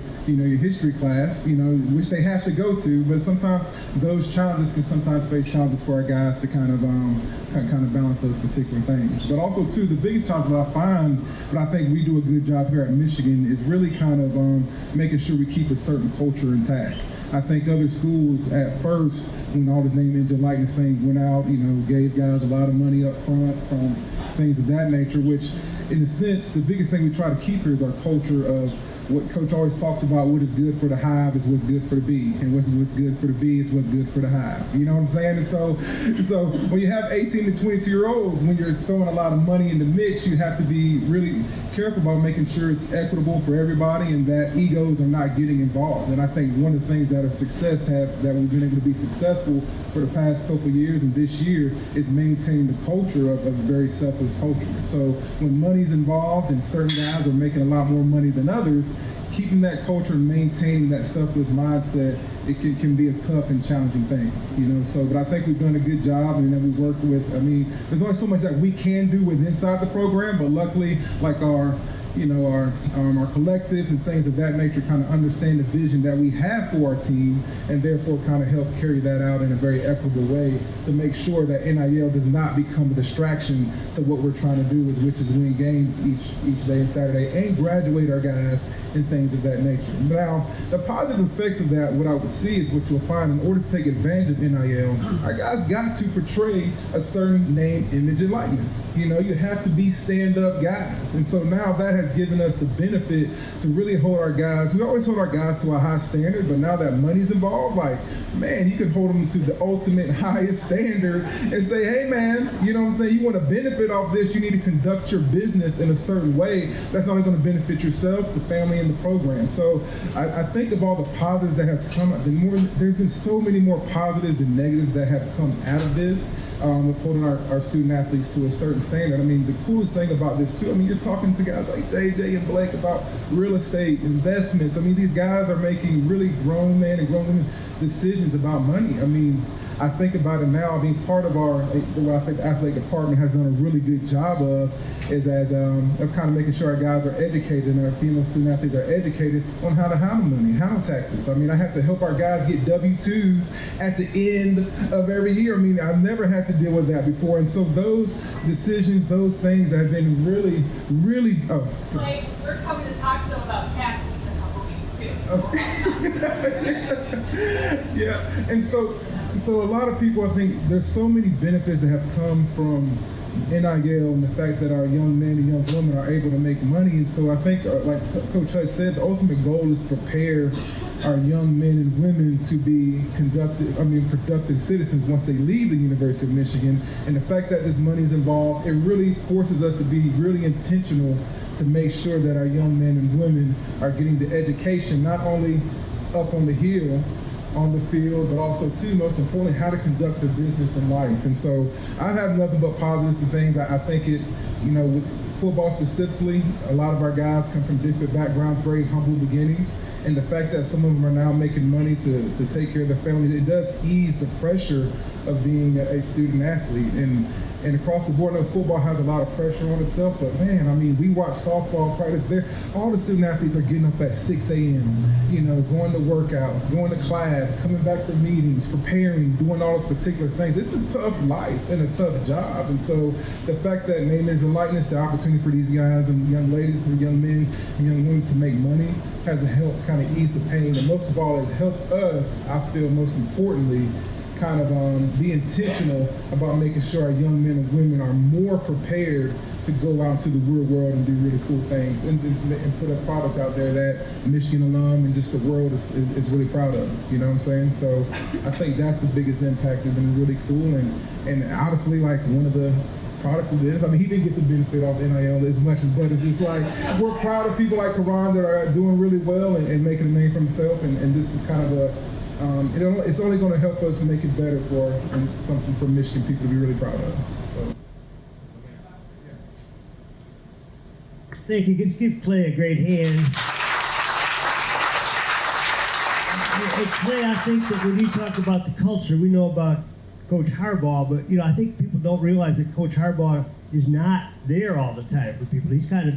history class, which they have to go to. But sometimes those challenges can sometimes face challenges for our guys to kind of balance those particular things. But also too, the biggest challenge that I find, but I think we do a good job here at Michigan, is really kind of making sure we keep a certain culture intact. I think other schools at first, when all this name, image, and likeness thing went out, gave guys a lot of money up front from things of that nature, which in a sense, the biggest thing we try to keep here is our culture of what Coach always talks about. What is good for the hive is what's good for the bee, and what's good for the bee is what's good for the hive. You know what I'm saying? And so when you have 18 to 22-year-olds, when you're throwing a lot of money in the mix, you have to be really careful about making sure it's equitable for everybody and that egos are not getting involved. And I think one of the things that that we've been able to be successful for the past couple of years and this year is maintaining the culture of a very selfless culture. So when money's involved and certain guys are making a lot more money than others, keeping that culture and maintaining that selfless mindset, it can be a tough and challenging thing, So, but I think we've done a good job, and then we worked with. I mean, there's only so much that we can do inside the program, but luckily, like our collectives and things of that nature kind of understand the vision that we have for our team, and therefore kind of help carry that out in a very equitable way to make sure that NIL does not become a distraction to what we're trying to do, which is win games each day and Saturday and graduate our guys and things of that nature. Now, the positive effects of that, what I would see is what you'll find in order to take advantage of NIL, our guys got to portray a certain name, image, and likeness. You have to be stand-up guys. And so now that has given us the benefit to really hold our guys. We always hold our guys to a high standard, but now that money's involved, man, you can hold them to the ultimate highest standard and say, hey, man, you know what I'm saying? You want to benefit off this, you need to conduct your business in a certain way that's not only going to benefit yourself, the family, and the program. So I think of all the positives that has come out. There's been so many more positives than negatives that have come out of this with holding our student athletes to a certain standard. I mean, the coolest thing about this, too, you're talking to guys like JJ and Blake about real estate, investments. These guys are making really grown men and grown women decisions about money. I think about it now, being part of what I think the athletic department has done a really good job of is of kind of making sure our guys are educated and our female student athletes are educated on how to handle money, handle taxes. I mean, I have to help our guys get W-2s at the end of every year. I mean, I've never had to deal with that before. And so those decisions, those things that have been really, really... Clay, we're coming to talk to them about taxes in a couple weeks, too. Yeah, and so a lot of people, I think there's so many benefits that have come from NIL and the fact that our young men and young women are able to make money. And so I think, like Coach Hutch said, the ultimate goal is to prepare our young men and women to be productive citizens once they leave the University of Michigan. And the fact that this money is involved, it really forces us to be really intentional to make sure that our young men and women are getting the education, not only up on the hill, on the field, but also, too, most importantly, how to conduct their business in life. And so I have nothing but positives and things. I think with football specifically, a lot of our guys come from different backgrounds, very humble beginnings. And the fact that some of them are now making money to take care of their families, it does ease the pressure of being a student athlete. And across the board, I know football has a lot of pressure on itself, but man, I mean, we watch softball practice there. All the student athletes are getting up at 6 a.m., going to workouts, going to class, coming back for meetings, preparing, doing all those particular things. It's a tough life and a tough job. And so the fact that name, image, and likeness, the opportunity for these guys and young ladies and young men and young women to make money has helped kind of ease the pain. And most of all, has helped us, I feel most importantly, kind of be intentional about making sure our young men and women are more prepared to go out into the real world and do really cool things and put a product out there that Michigan alum and just the world is really proud of. You know what I'm saying? So I think that's the biggest impact. It's been really cool. And honestly, like one of the products of this, I mean, he didn't get the benefit off NIL as much as, but it's just like, we're proud of people like Karan that are doing really well and making a name for himself. And this is kind of it's only going to help us make it better and something for Michigan people to be really proud of. So. Thank you. Just give Clay a great hand. And Clay, I think that when you talk about the culture, we know about Coach Harbaugh, but I think people don't realize that Coach Harbaugh is not there all the time for people. He's kind of,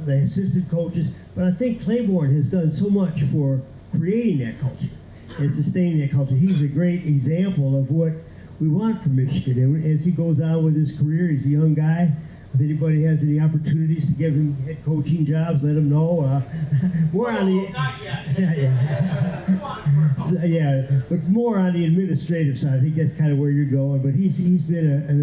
the assistant coaches, but I think Claiborne has done so much for creating that culture and sustaining that culture. He's a great example of what we want from Michigan. And as he goes on with his career, he's a young guy. If anybody has any opportunities to give him head coaching jobs, let him know. More on the not yet. But more on the administrative side. I think that's kind of where you're going. But he's been an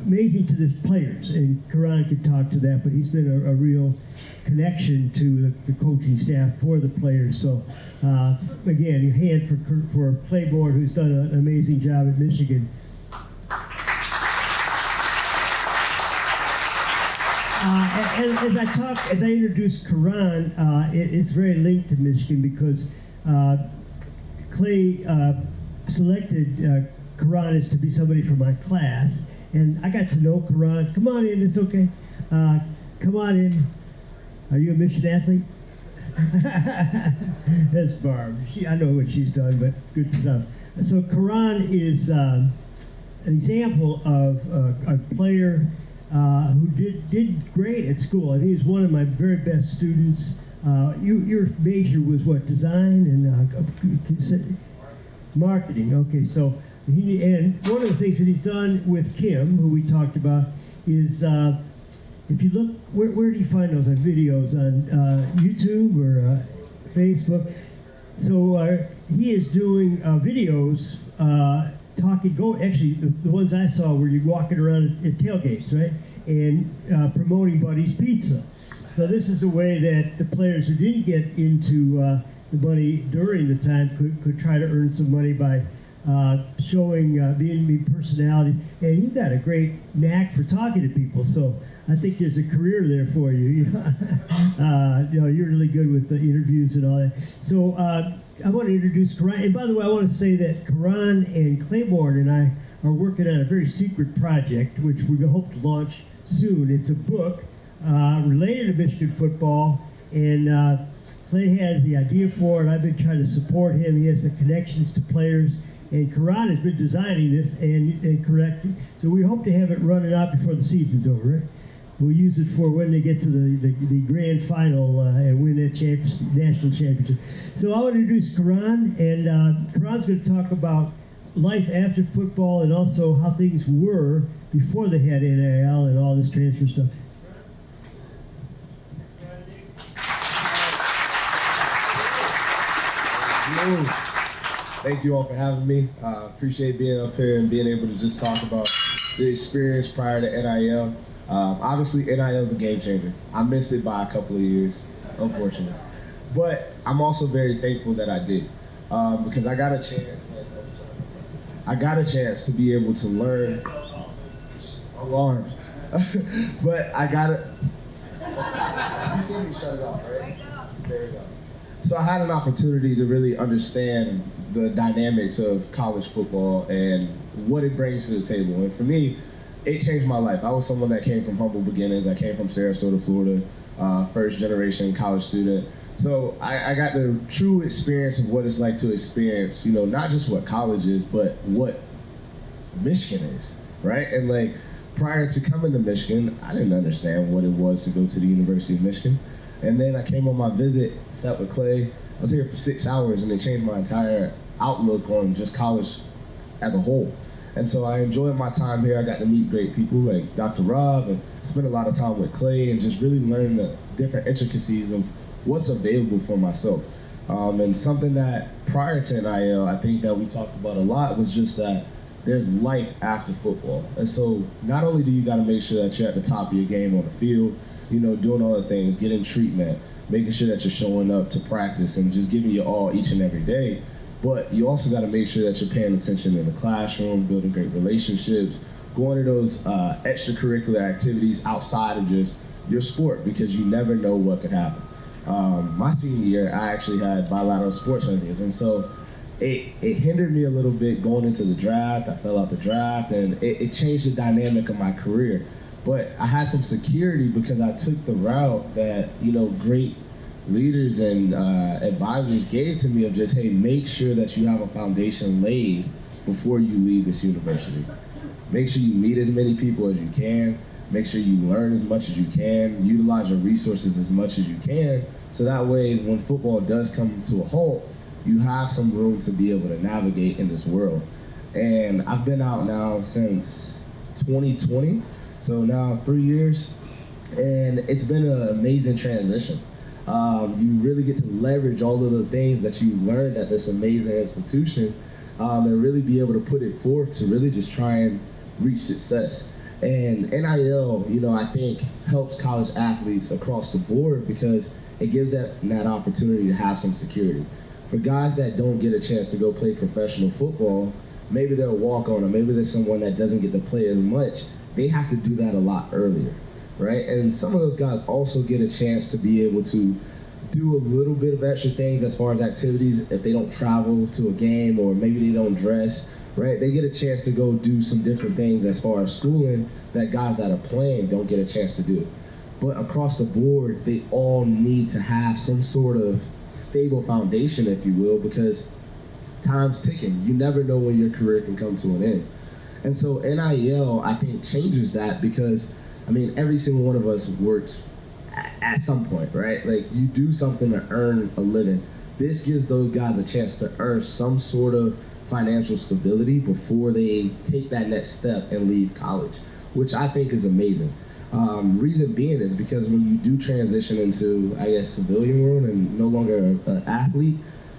amazing to the players, and Karan could talk to that. But he's been a real connection to the coaching staff for the players. So again, your hand for Claiborne, who's done an amazing job at Michigan. As I introduce Karan, it's very linked to Michigan because Clay selected Karan as to be somebody from my class, and I got to know Karan. Come on in, it's okay. Come on in. Are you a Michigan athlete? That's Barb. I know what she's done, but good stuff. So Karan is an example of a player who did great at school. And he was one of my very best students. Your major was what, design and marketing? Okay, so and one of the things that he's done with Kim, who we talked about, is if you look, where do you find those videos on YouTube or Facebook? So he is doing videos. Actually, the ones I saw were you walking around at tailgates, right? And promoting Buddy's Pizza. So this is a way that the players who didn't get into the money during the time could try to earn some money by showing, being personalities. And you've got a great knack for talking to people. So I think there's a career there for you. You're really good with the interviews and all that. So I want to introduce Karan. And by the way, I want to say that Karan and Claiborne and I are working on a very secret project, which we hope to launch soon. It's a book related to Michigan football. And Clay had the idea for it. I've been trying to support him. He has the connections to players. And Karan has been designing this and correcting. So we hope to have it running out before the season's over. Right? We'll use it for when they get to the grand final and win that national championship. So I want to introduce Karan, and Karan's going to talk about life after football and also how things were before they had NIL and all this transfer stuff. Thank you all for having me. Appreciate being up here and being able to just talk about the experience prior to NIL. Obviously, NIL is a game changer. I missed it by a couple of years, unfortunately. But I'm also very thankful that I did because I got a chance. I got a chance to be able to learn alarms, but I got to. You see me shut it off, right? There we go. So I had an opportunity to really understand the dynamics of college football and what it brings to the table. And for me, it changed my life. I was someone that came from humble beginnings. I came from Sarasota, Florida, first generation college student. So I got the true experience of what it's like to experience, not just what college is, but what Michigan is, right? And like prior to coming to Michigan, I didn't understand what it was to go to the University of Michigan. And then I came on my visit, sat with Clay. I was here for 6 hours and it changed my entire outlook on just college as a whole. And so I enjoyed my time here. I got to meet great people like Dr. Rob and spend a lot of time with Clay and just really learn the different intricacies of what's available for myself. And something that prior to NIL, I think that we talked about a lot was just that there's life after football. And so not only do you got to make sure that you're at the top of your game on the field, doing all the things, getting treatment, making sure that you're showing up to practice and just giving your all each and every day. But you also got to make sure that you're paying attention in the classroom, building great relationships, going to those extracurricular activities outside of just your sport because you never know what could happen. My senior year, I actually had bilateral sports hernias, and so it hindered me a little bit going into the draft. I fell out the draft, and it changed the dynamic of my career. But I had some security because I took the route that, great leaders and advisors gave to me of just, hey, make sure that you have a foundation laid before you leave this university. Make sure you meet as many people as you can. Make sure you learn as much as you can. Utilize your resources as much as you can. So that way, when football does come to a halt, you have some room to be able to navigate in this world. And I've been out now since 2020. So now 3 years, and it's been an amazing transition. You really get to leverage all of the things that you learned at this amazing institution and really be able to put it forth to really just try and reach success. And NIL, I think helps college athletes across the board because it gives that opportunity to have some security. For guys that don't get a chance to go play professional football, maybe they're a walk-on or maybe there's someone that doesn't get to play as much. They have to do that a lot earlier, right? And some of those guys also get a chance to be able to do a little bit of extra things as far as activities if they don't travel to a game or maybe they don't dress, right? They get a chance to go do some different things as far as schooling that guys that are playing don't get a chance to do. But across the board, they all need to have some sort of stable foundation, if you will, because time's ticking. You never know when your career can come to an end. And so NIL, I think, changes that because, every single one of us works at some point, right? Like, you do something to earn a living. This gives those guys a chance to earn some sort of financial stability before they take that next step and leave college, which I think is amazing. Reason being is because when you do transition into, civilian world and no longer an athlete,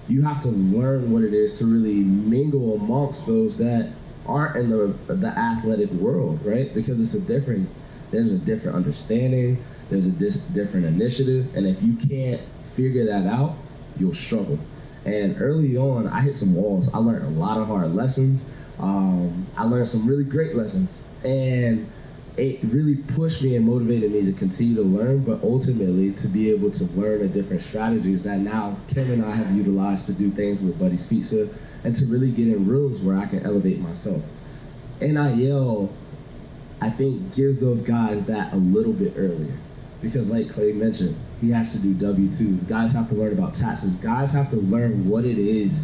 you have to learn what it is to really mingle amongst those that aren't in the athletic world, right? Because there's a different understanding, there's a different initiative, and if you can't figure that out, you'll struggle. And early on, I hit some walls. I learned a lot of hard lessons. I learned some really great lessons, and it really pushed me and motivated me to continue to learn, but ultimately to be able to learn the different strategies that now Kim and I have utilized to do things with Buddy's Pizza and to really get in rooms where I can elevate myself. NIL, I think, gives those guys that a little bit earlier Because like Clay mentioned, he has to do W-2s. Guys have to learn about taxes. Guys have to learn what it is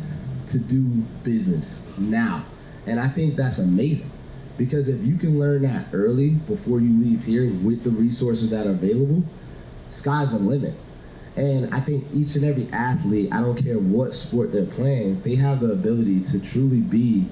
to do business now. And I think that's amazing. Because if you can learn that early before you leave here with the resources that are available, sky's the limit. And I think each and every athlete, I don't care what sport they're playing, they have the ability to truly be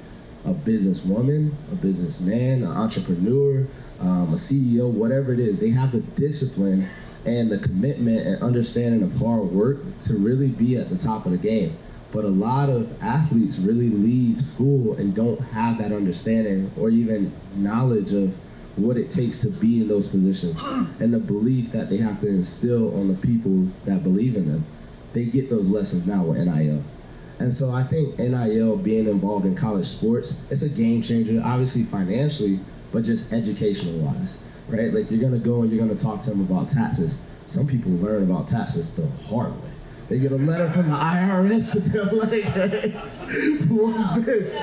a businesswoman, a businessman, an entrepreneur, a CEO, whatever it is. They have the discipline and the commitment and understanding of hard work to really be at the top of the game. But a lot of athletes really leave school and don't have that understanding or even knowledge of what it takes to be in those positions and the belief that they have to instill on the people that believe in them. They get those lessons now with NIL. And so I think NIL being involved in college sports, it's a game changer, obviously financially, but just educational wise, right? Like you're gonna go and you're gonna talk to them about taxes. Some people learn about taxes the hard way. They get a letter from the IRS and they're like, hey, what's this,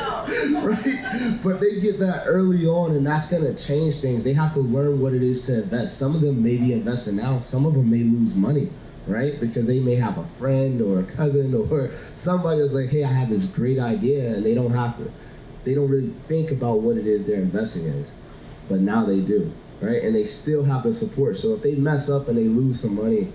right? But they get that early on and that's gonna change things. They have to learn what it is to invest. Some of them may be investing now, some of them may lose money, right? Because they may have a friend or a cousin or somebody that's like, hey, I have this great idea, and they don't really think about what it is they're investing in. But now they do, right? And they still have the support. So if they mess up and they lose some money,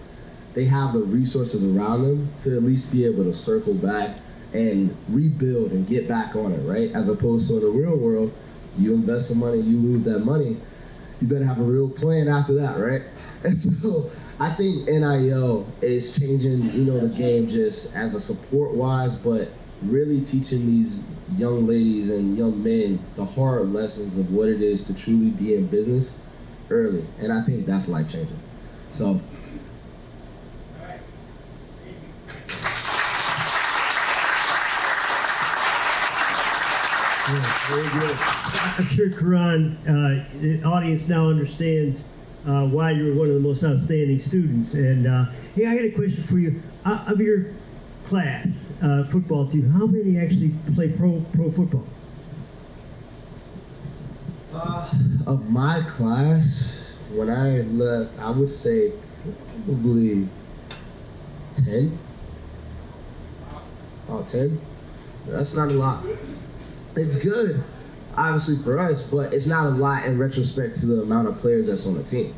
they have the resources around them to at least be able to circle back and rebuild and get back on it, right? As opposed to in the real world, you invest some money, you lose that money, you better have a real plan after that, right? And so I think NIL is changing, the game just as a support-wise, but really teaching these young ladies and young men the hard lessons of what it is to truly be in business early. And I think that's life-changing. So. Very good. I'm sure Karan, the audience now understands why you were one of the most outstanding students. And hey, I got a question for you. Of your class, football team, how many actually play pro football? Of my class, when I left, I would say probably 10. About 10. That's not a lot. It's good, obviously for us, but it's not a lot in retrospect to the amount of players that's on the team,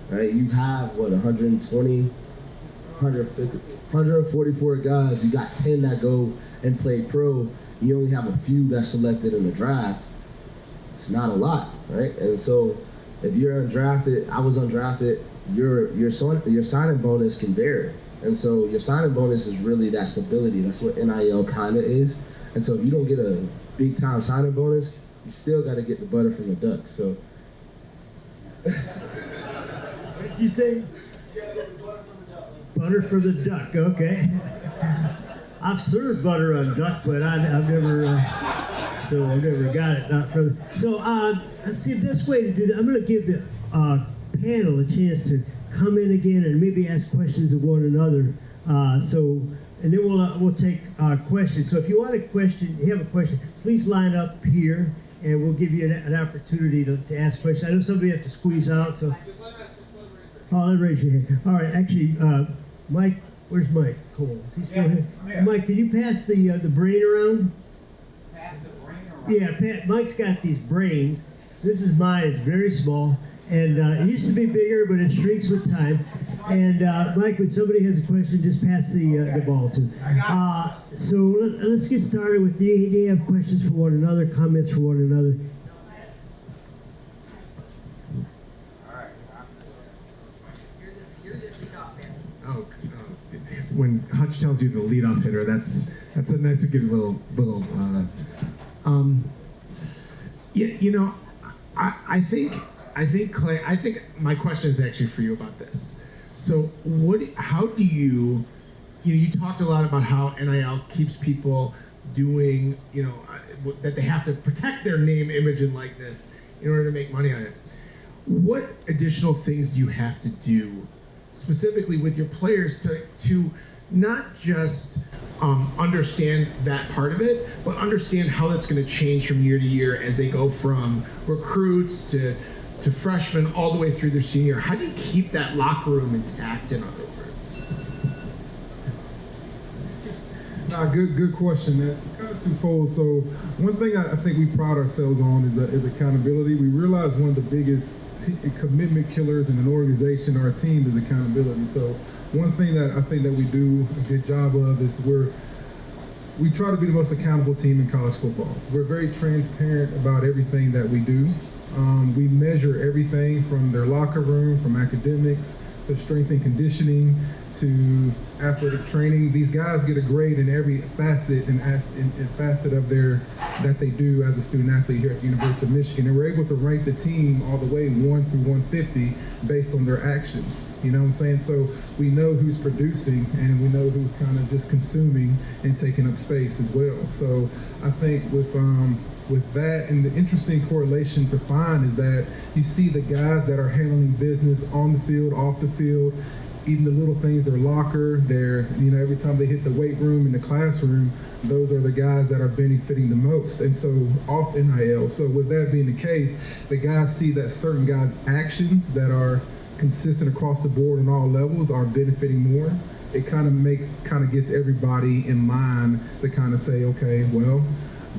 right? You have, 120, 150, 144 guys. You got 10 that go and play pro. You only have a few that's selected in the draft. It's not a lot, right? And so if you're undrafted, I was undrafted, your signing bonus can vary. And so your signing bonus is really that stability. That's what NIL kind of is. And so if you don't get a big time signing bonus, you still got to get the butter from the duck. So. What did you say? Butter from the duck, okay. I've served butter on duck, but I've never got it. Not from. So let's see the best way to do that. I'm going to give the panel a chance to come in again and maybe ask questions of one another. And then we'll take questions. So if you want a question, have a question, please line up here, and we'll give you an opportunity to ask questions. I know somebody have to squeeze out, so. Let raise your hand. All right, actually, Mike, where's Mike Cole? Is he still here? Yeah. Mike, can you pass the brain around? Pass the brain around. Yeah, Mike's got these brains. This is mine. It's very small. And it used to be bigger, but it shrinks with time. And Mike, when somebody has a question, just pass the ball to. So let's get started with. Do you have questions for one another, comments for one another? When Hutch tells you the leadoff hitter, that's a nice to give a little. I think Clay. I think my question is actually for you about this. So how do you talked a lot about how NIL keeps people doing, that they have to protect their name, image, and likeness in order to make money on it. What additional things do you have to do specifically with your players to not just understand that part of it, but understand how that's going to change from year to year as they go from recruits to to freshmen all the way through their senior year? How do you keep that locker room intact, in other words? Good question. It's kind of twofold. So one thing I think we pride ourselves on is accountability. We realize one of the biggest commitment killers in an organization or a team is accountability. So one thing that I think that we do a good job of is we try to be the most accountable team in college football. We're very transparent about everything that we do. We measure everything from their locker room, from academics, to strength and conditioning, to athletic training. These guys get a grade in every facet and facet of that they do as a student athlete here at the University of Michigan. And we're able to rank the team all the way 1 through 150 based on their actions. You know what I'm saying? So we know who's producing and we know who's kind of just consuming and taking up space as well. So I think with that, and the interesting correlation to find is that you see the guys that are handling business on the field, off the field, even the little things, their locker, every time they hit the weight room in the classroom, those are the guys that are benefiting the most. And so off NIL. So with that being the case, the guys see that certain guys' actions that are consistent across the board on all levels are benefiting more. It kind of gets everybody in line to kind of say, okay, well,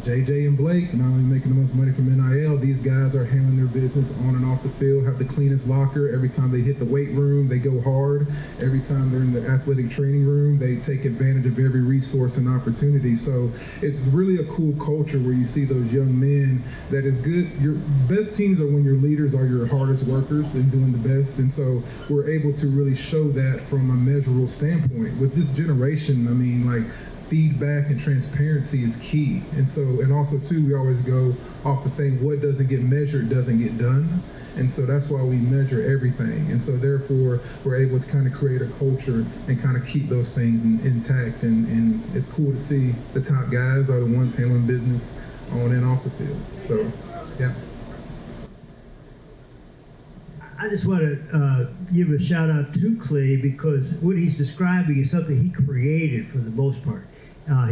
JJ and Blake not only making the most money from NIL, these guys are handling their business on and off the field, have the cleanest locker. Every time they hit the weight room, they go hard. Every time they're in the athletic training room, they take advantage of every resource and opportunity. So it's really a cool culture where you see those young men that is good. Your best teams are when your leaders are your hardest workers and doing the best. And so we're able to really show that from a measurable standpoint. With this generation, I mean, like, feedback and transparency is key. And also too, we always go off the thing, what doesn't get measured doesn't get done. And so that's why we measure everything. And so therefore, we're able to kind of create a culture and kind of keep those things intact. And it's cool to see the top guys are the ones handling business on and off the field. So, yeah. I just want to give a shout out to Clay because what he's describing is something he created for the most part.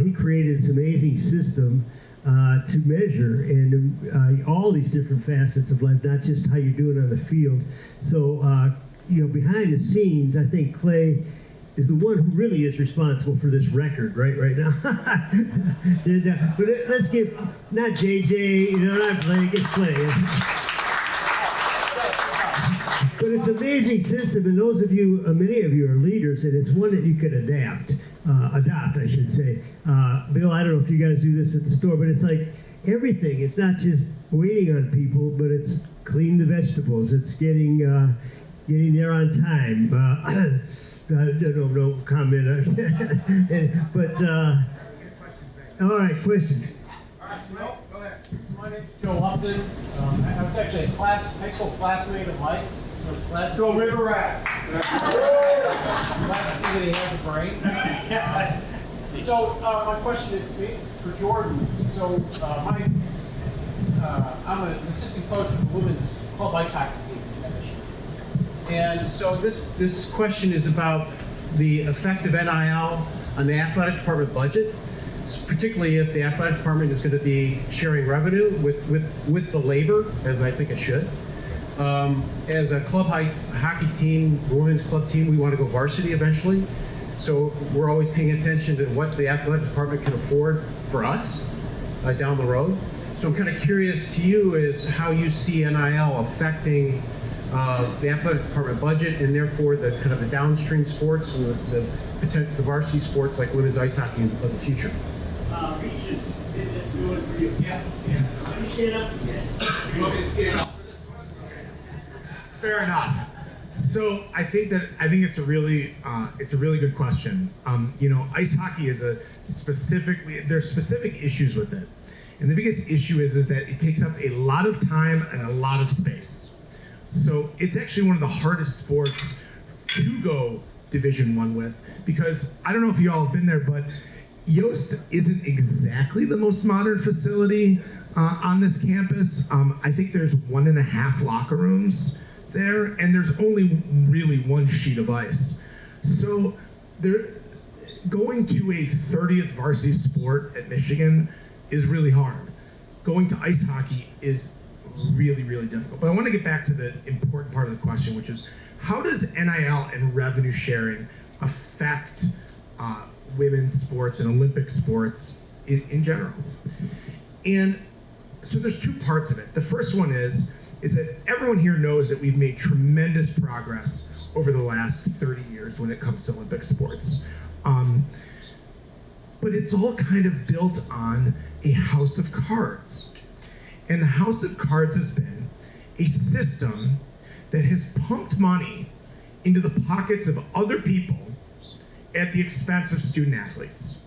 He created this amazing system to measure and all these different facets of life, not just how you're doing on the field. So, behind the scenes, I think Clay is the one who really is responsible for this record right now. But let's give, not JJ, not Blake, it's Clay. But it's an amazing system, and those of you, many of you are leaders, and it's one that you can adopt, I should say. Bill, I don't know if you guys do this at the store, but it's like everything. It's not just waiting on people, but it's cleaning the vegetables. It's getting there on time. No comment. But all right, questions. Go ahead. My name's Joe Upton. I was actually a high school classmate of Mike's. So Go River Rats. Glad to see that he has a brain. My question is for Jordan. So I'm an assistant coach for the women's club ice hockey team at Michigan. And so this question is about the effect of NIL on the athletic department budget, particularly if the athletic department is going to be sharing revenue with the labor, as I think it should. As a club hockey team, women's club team, we want to go varsity eventually. So we're always paying attention to what the athletic department can afford for us down the road. So I'm kind of curious to you is how you see NIL affecting the athletic department budget and therefore the kind of the downstream sports and the varsity sports like women's ice hockey of the future. Regent, it's good for you. Yeah. Let me stand up again. You want me to stand up for this one? Fair enough. So I think it's a really good question. Ice hockey is there's specific issues with it, and the biggest issue is that it takes up a lot of time and a lot of space. So it's actually one of the hardest sports to go Division I with, because I don't know if you all have been there, but Yost isn't exactly the most modern facility on this campus. I think there's 1.5 locker rooms there, and there's only really one sheet of ice. So going to a 30th varsity sport at Michigan is really hard. Going to ice hockey is really, really difficult. But I want to get back to the important part of the question, which is how does NIL and revenue sharing affect women's sports and Olympic sports in general? And so there's two parts of it. The first one is that everyone here knows that we've made tremendous progress over the last 30 years when it comes to Olympic sports. But it's all kind of built on a house of cards. And the house of cards has been a system that has pumped money into the pockets of other people at the expense of student athletes.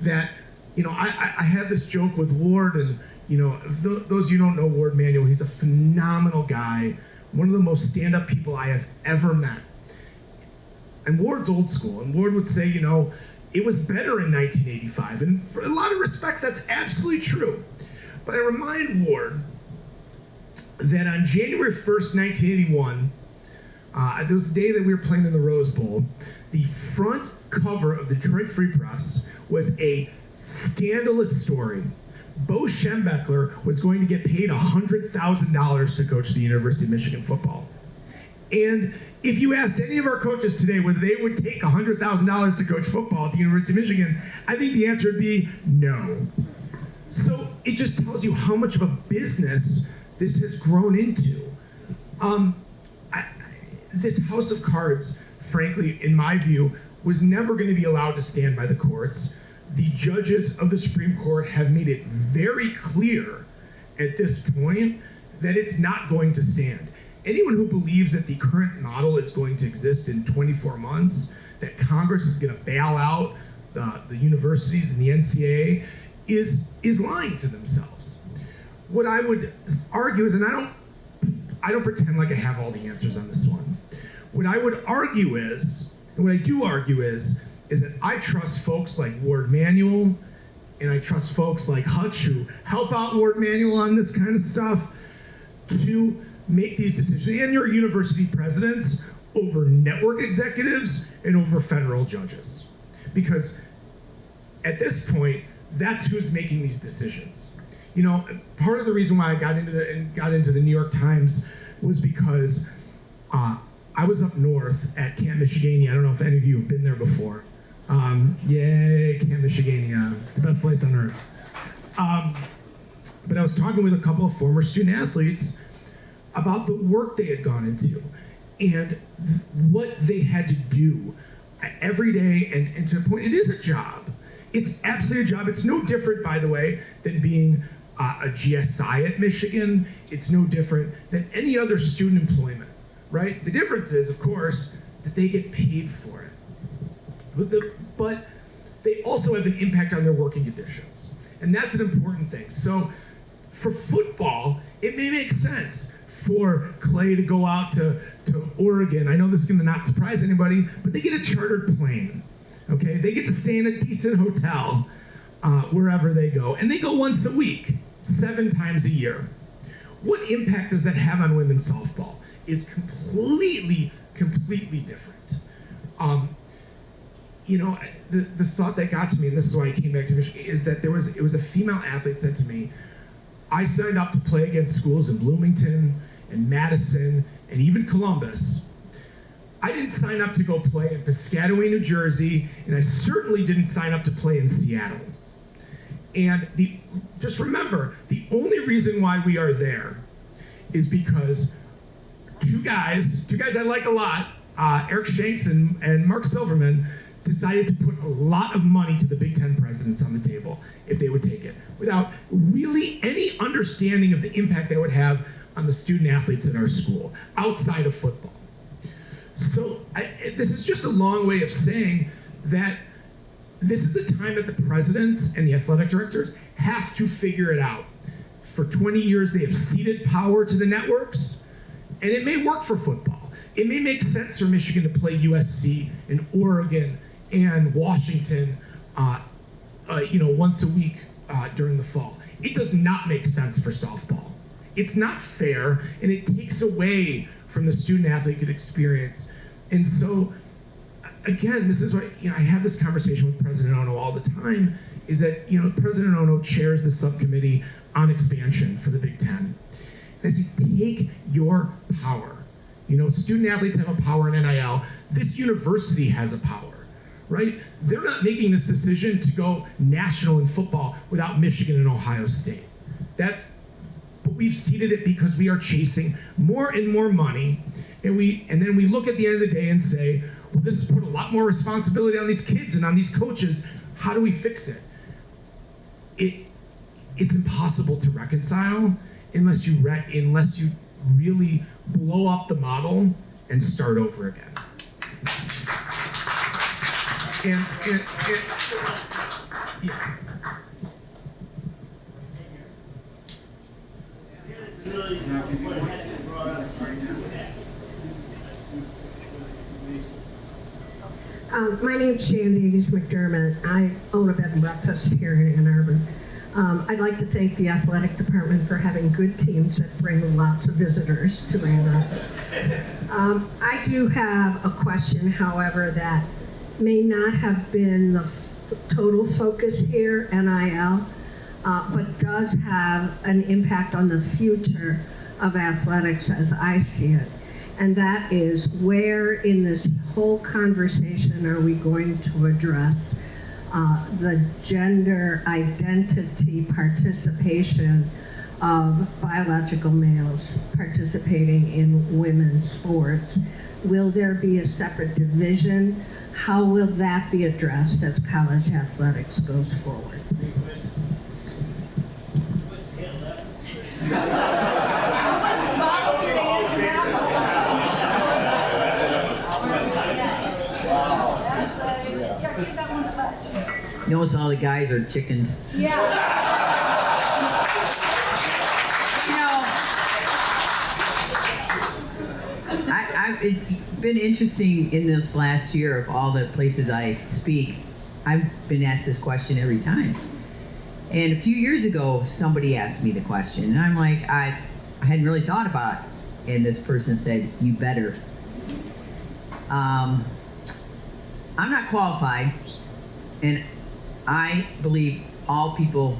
That, I had this joke with Ward, and those of you who don't know Ward Manuel, he's a phenomenal guy, one of the most stand-up people I have ever met. And Ward's old school, and Ward would say, it was better in 1985, and for a lot of respects, that's absolutely true. But I remind Ward that on January 1st, 1981, there was the day that we were playing in the Rose Bowl, the front cover of the Detroit Free Press was a scandalous story. Bo Schembechler was going to get paid $100,000 to coach the University of Michigan football. And if you asked any of our coaches today whether they would take $100,000 to coach football at the University of Michigan, I think the answer would be no. So it just tells you how much of a business this has grown into. This house of cards, frankly, in my view, was never going to be allowed to stand by the courts. The judges of the Supreme Court have made it very clear at this point that it's not going to stand. Anyone who believes that the current model is going to exist in 24 months, that Congress is going to bail out the universities and the NCAA, is lying to themselves. What I would argue is, and I don't pretend like I have all the answers on this one. What I would argue is, and what I do argue is that I trust folks like Ward Manuel, and I trust folks like Hutch who help out Ward Manuel on this kind of stuff to make these decisions, and your university presidents over network executives and over federal judges. Because at this point, that's who's making these decisions. Part of the reason why I got into the New York Times was because I was up north at Camp Michigania. I don't know if any of you have been there before. Yay, Camp Michigania. It's the best place on earth. But I was talking with a couple of former student athletes about the work they had gone into and what they had to do every day, and to a point, it is a job. It's absolutely a job. It's no different, by the way, than being a GSI at Michigan. It's no different than any other student employment, right? The difference is, of course, that they get paid for it. But they also have an impact on their working conditions. And that's an important thing. So for football, it may make sense for Clay to go out to Oregon. I know this is going to not surprise anybody, but they get a chartered plane. Okay, they get to stay in a decent hotel wherever they go, and they go once a week, 7 times a year. What impact does that have on women's softball? Is completely different. The thought that got to me, and this is why I came back to Michigan, is that it was a female athlete said to me, I signed up to play against schools in Bloomington and Madison and even Columbus. I didn't sign up to go play in Piscataway, New Jersey, and I certainly didn't sign up to play in Seattle. And just remember, the only reason why we are there is because two guys I like a lot, Eric Shanks and Mark Silverman, decided to put a lot of money to the Big Ten presidents on the table if they would take it, without really any understanding of the impact that would have on the student athletes at our school, outside of football. So this is just a long way of saying that this is a time that the presidents and the athletic directors have to figure it out. For 20 years, they have ceded power to the networks, and it may work for football. It may make sense for Michigan to play USC and Oregon and Washington, once a week during the fall. It does not make sense for softball. It's not fair, and it takes away from the student athlete experience. And so, again, this is why I have this conversation with President Ono all the time, is that President Ono chairs the subcommittee on expansion for the Big Ten. I say, take your power. You know, student athletes have a power in NIL. This university has a power, right? They're not making this decision to go national in football without Michigan and Ohio State. But we've seeded it because we are chasing more and more money, and then we look at the end of the day and say, well, this has put a lot more responsibility on these kids and on these coaches. How do we fix it? It's impossible to reconcile unless you really blow up the model and start over again. Yeah. My name's Jan Davies McDermott. I own a bed and breakfast here in Ann Arbor. I'd like to thank the athletic department for having good teams that bring lots of visitors to Ann Arbor. I do have a question, however, that may not have been the total focus here, NIL, but does have an impact on the future of athletics as I see it. And that is, where in this whole conversation are we going to address the gender identity participation of biological males participating in women's sports? Will there be a separate division? How will that be addressed as college athletics goes forward? Notice all the guys are chickens. Yeah. You know, it's been interesting in this last year of all the places I speak. I've been asked this question every time. And a few years ago, somebody asked me the question, and I'm like, I hadn't really thought about it. And this person said, "You better." I'm not qualified, and I believe all people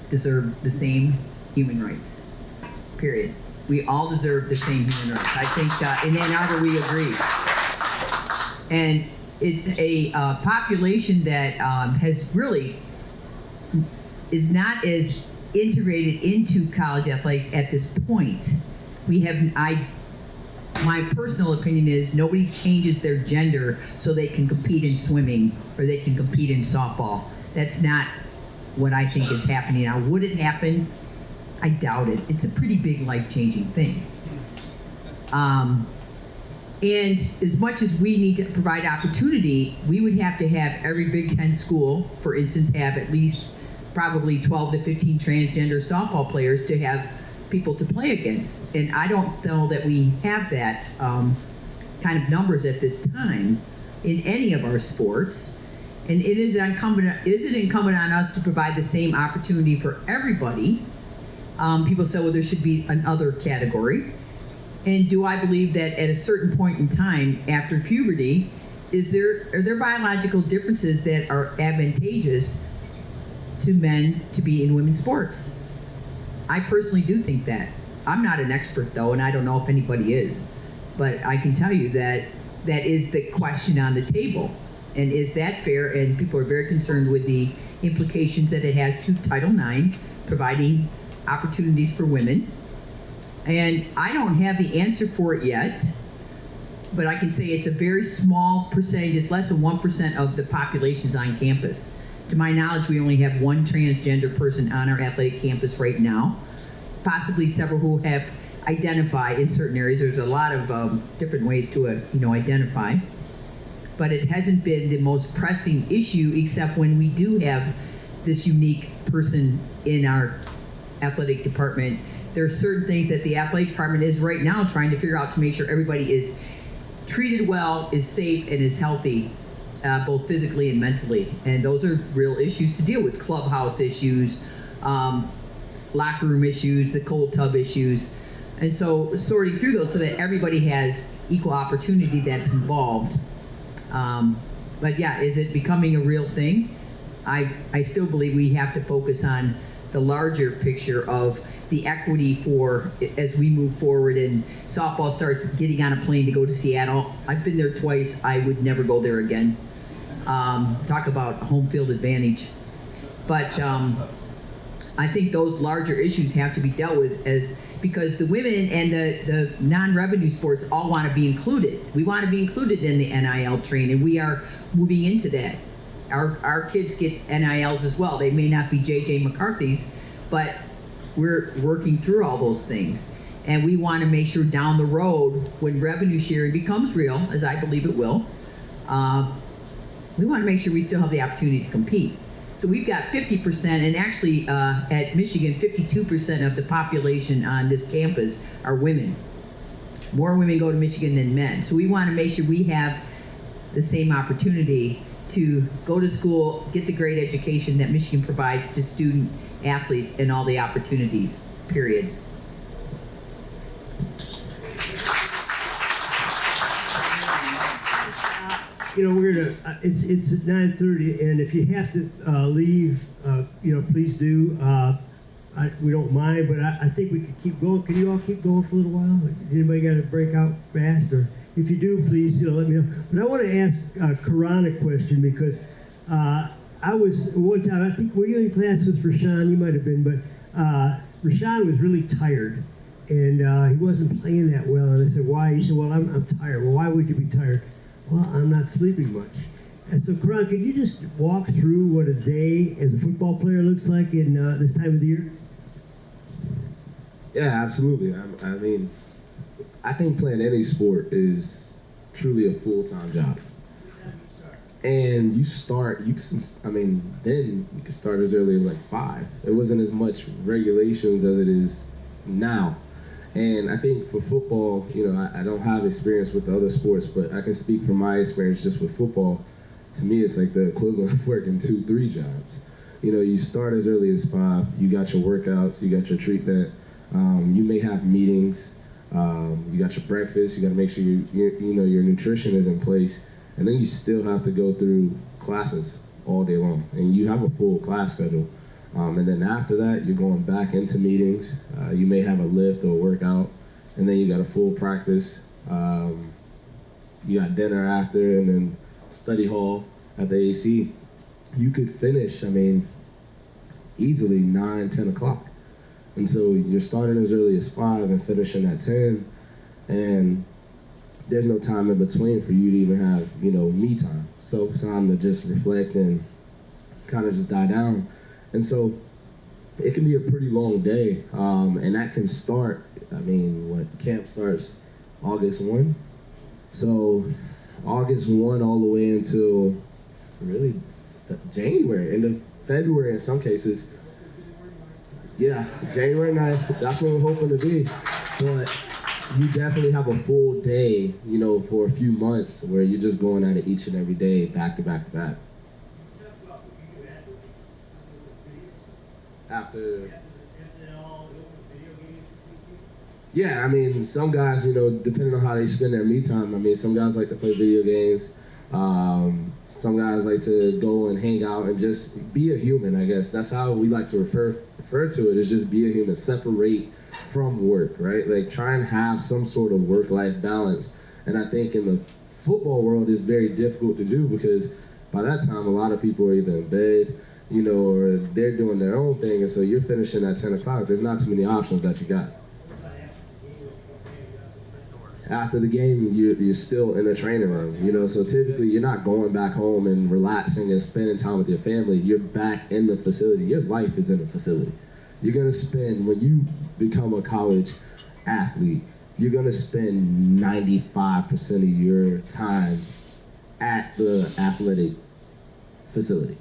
deserve the same human rights, period. We all deserve the same human rights. I think in Ann Arbor we agree. And it's a population that is not as integrated into college athletics at this point. My personal opinion is nobody changes their gender so they can compete in swimming or they can compete in softball. That's not what I think is happening now. Would it happen? I doubt it. It's a pretty big life-changing thing. And as much as we need to provide opportunity, we would have to have every Big Ten school, for instance, have at least probably 12 to 15 transgender softball players to have people to play against. And I don't know that we have that kind of numbers at this time in any of our sports. And is it incumbent on us to provide the same opportunity for everybody? People say, well, there should be another category. And do I believe that at a certain point in time after puberty, are there biological differences that are advantageous to men to be in women's sports? I personally do think that. I'm not an expert though, and I don't know if anybody is, but I can tell you that that is the question on the table. And is that fair? And people are very concerned with the implications that it has to Title IX, providing opportunities for women. And I don't have the answer for it yet, but I can say it's a very small percentage. It's less than 1% of the populations on campus. To my knowledge, we only have one transgender person on our athletic campus right now, possibly several who have identified in certain areas. There's a lot of different ways to identify, but it hasn't been the most pressing issue, except when we do have this unique person in our athletic department. There are certain things that the athletic department is right now trying to figure out to make sure everybody is treated well, is safe, and is healthy, both physically and mentally. And those are real issues to deal with. Clubhouse issues, locker room issues, the cold tub issues. And so sorting through those so that everybody has equal opportunity that's involved. But yeah, is it becoming a real thing? I still believe we have to focus on the larger picture of the equity for as we move forward and softball starts getting on a plane to go to Seattle. I've been there twice. I would never go there again. Talk about home field advantage. But I think those larger issues have to be dealt with because the women and the non-revenue sports all want to be included. We want to be included in the NIL train, and we are moving into that. Our kids get NILs as well. They may not be J.J. McCarthy's, but we're working through all those things. And we want to make sure down the road, when revenue sharing becomes real, as I believe it will, we want to make sure we still have the opportunity to compete. So we've got 50%, and actually at Michigan, 52% of the population on this campus are women. More women go to Michigan than men. So we want to make sure we have the same opportunity to go to school, get the great education that Michigan provides to student athletes and all the opportunities, period. You know, we're gonna. It's 9:30, and if you have to leave, you know, please do. We don't mind, but I think we could keep going. Can you all keep going for a little while? Anybody got to break out fast, or if you do, please, you know, let me know. But I want to ask Karan a question because I was one time. I think were you in class with Rashawn? You might have been, but Rashawn was really tired, and he wasn't playing that well. And I said, "Why?" He said, "Well, I'm tired." Well, why would you be tired? Well, I'm not sleeping much. And so, Karan, could you just walk through what a day as a football player looks like in this time of the year? Yeah, absolutely. I mean, I think playing any sport is truly a full-time job. And you start, then you can start as early as like 5. It wasn't as much regulations as it is now. And I think for football, you know, I don't have experience with the other sports, but I can speak from my experience just with football. To me, it's like the equivalent of working 2-3 jobs. You know, you start as early as 5. You got your workouts, you got your treatment. You may have meetings. You got your breakfast. You got to make sure you know your nutrition is in place, and then you still have to go through classes all day long, and you have a full class schedule. And then after that, you're going back into meetings. You may have a lift or a workout, and then you got a full practice. You got dinner after, and then study hall at the AC. You could finish, easily 9, 10 o'clock. And so you're starting as early as 5 and finishing at 10, and there's no time in between for you to even have, you know, me time, self-time to just reflect and kind of just die down. And so it can be a pretty long day, and that can start, camp starts August 1. So August 1 all the way until really January, end of February in some cases. Yeah, January 9th, that's what we're hoping to be. But you definitely have a full day, you know, for a few months where you're just going at it each and every day, back to back to back. After. Yeah, some guys, you know, depending on how they spend their me time, some guys like to play video games. Some guys like to go and hang out and just be a human, I guess. That's how we like to refer to it, is just be a human, separate from work, right? Like try and have some sort of work-life balance. And I think in the football world it's very difficult to do because by that time a lot of people are either in bed, you know, or they're doing their own thing, and so you're finishing at 10 o'clock. There's not too many options that you got. After the game, you're still in the training room, you know, so typically you're not going back home and relaxing and spending time with your family. You're back in the facility. Your life is in the facility. You're going to spend, when you become a college athlete, you're going to spend 95% of your time at the athletic facility.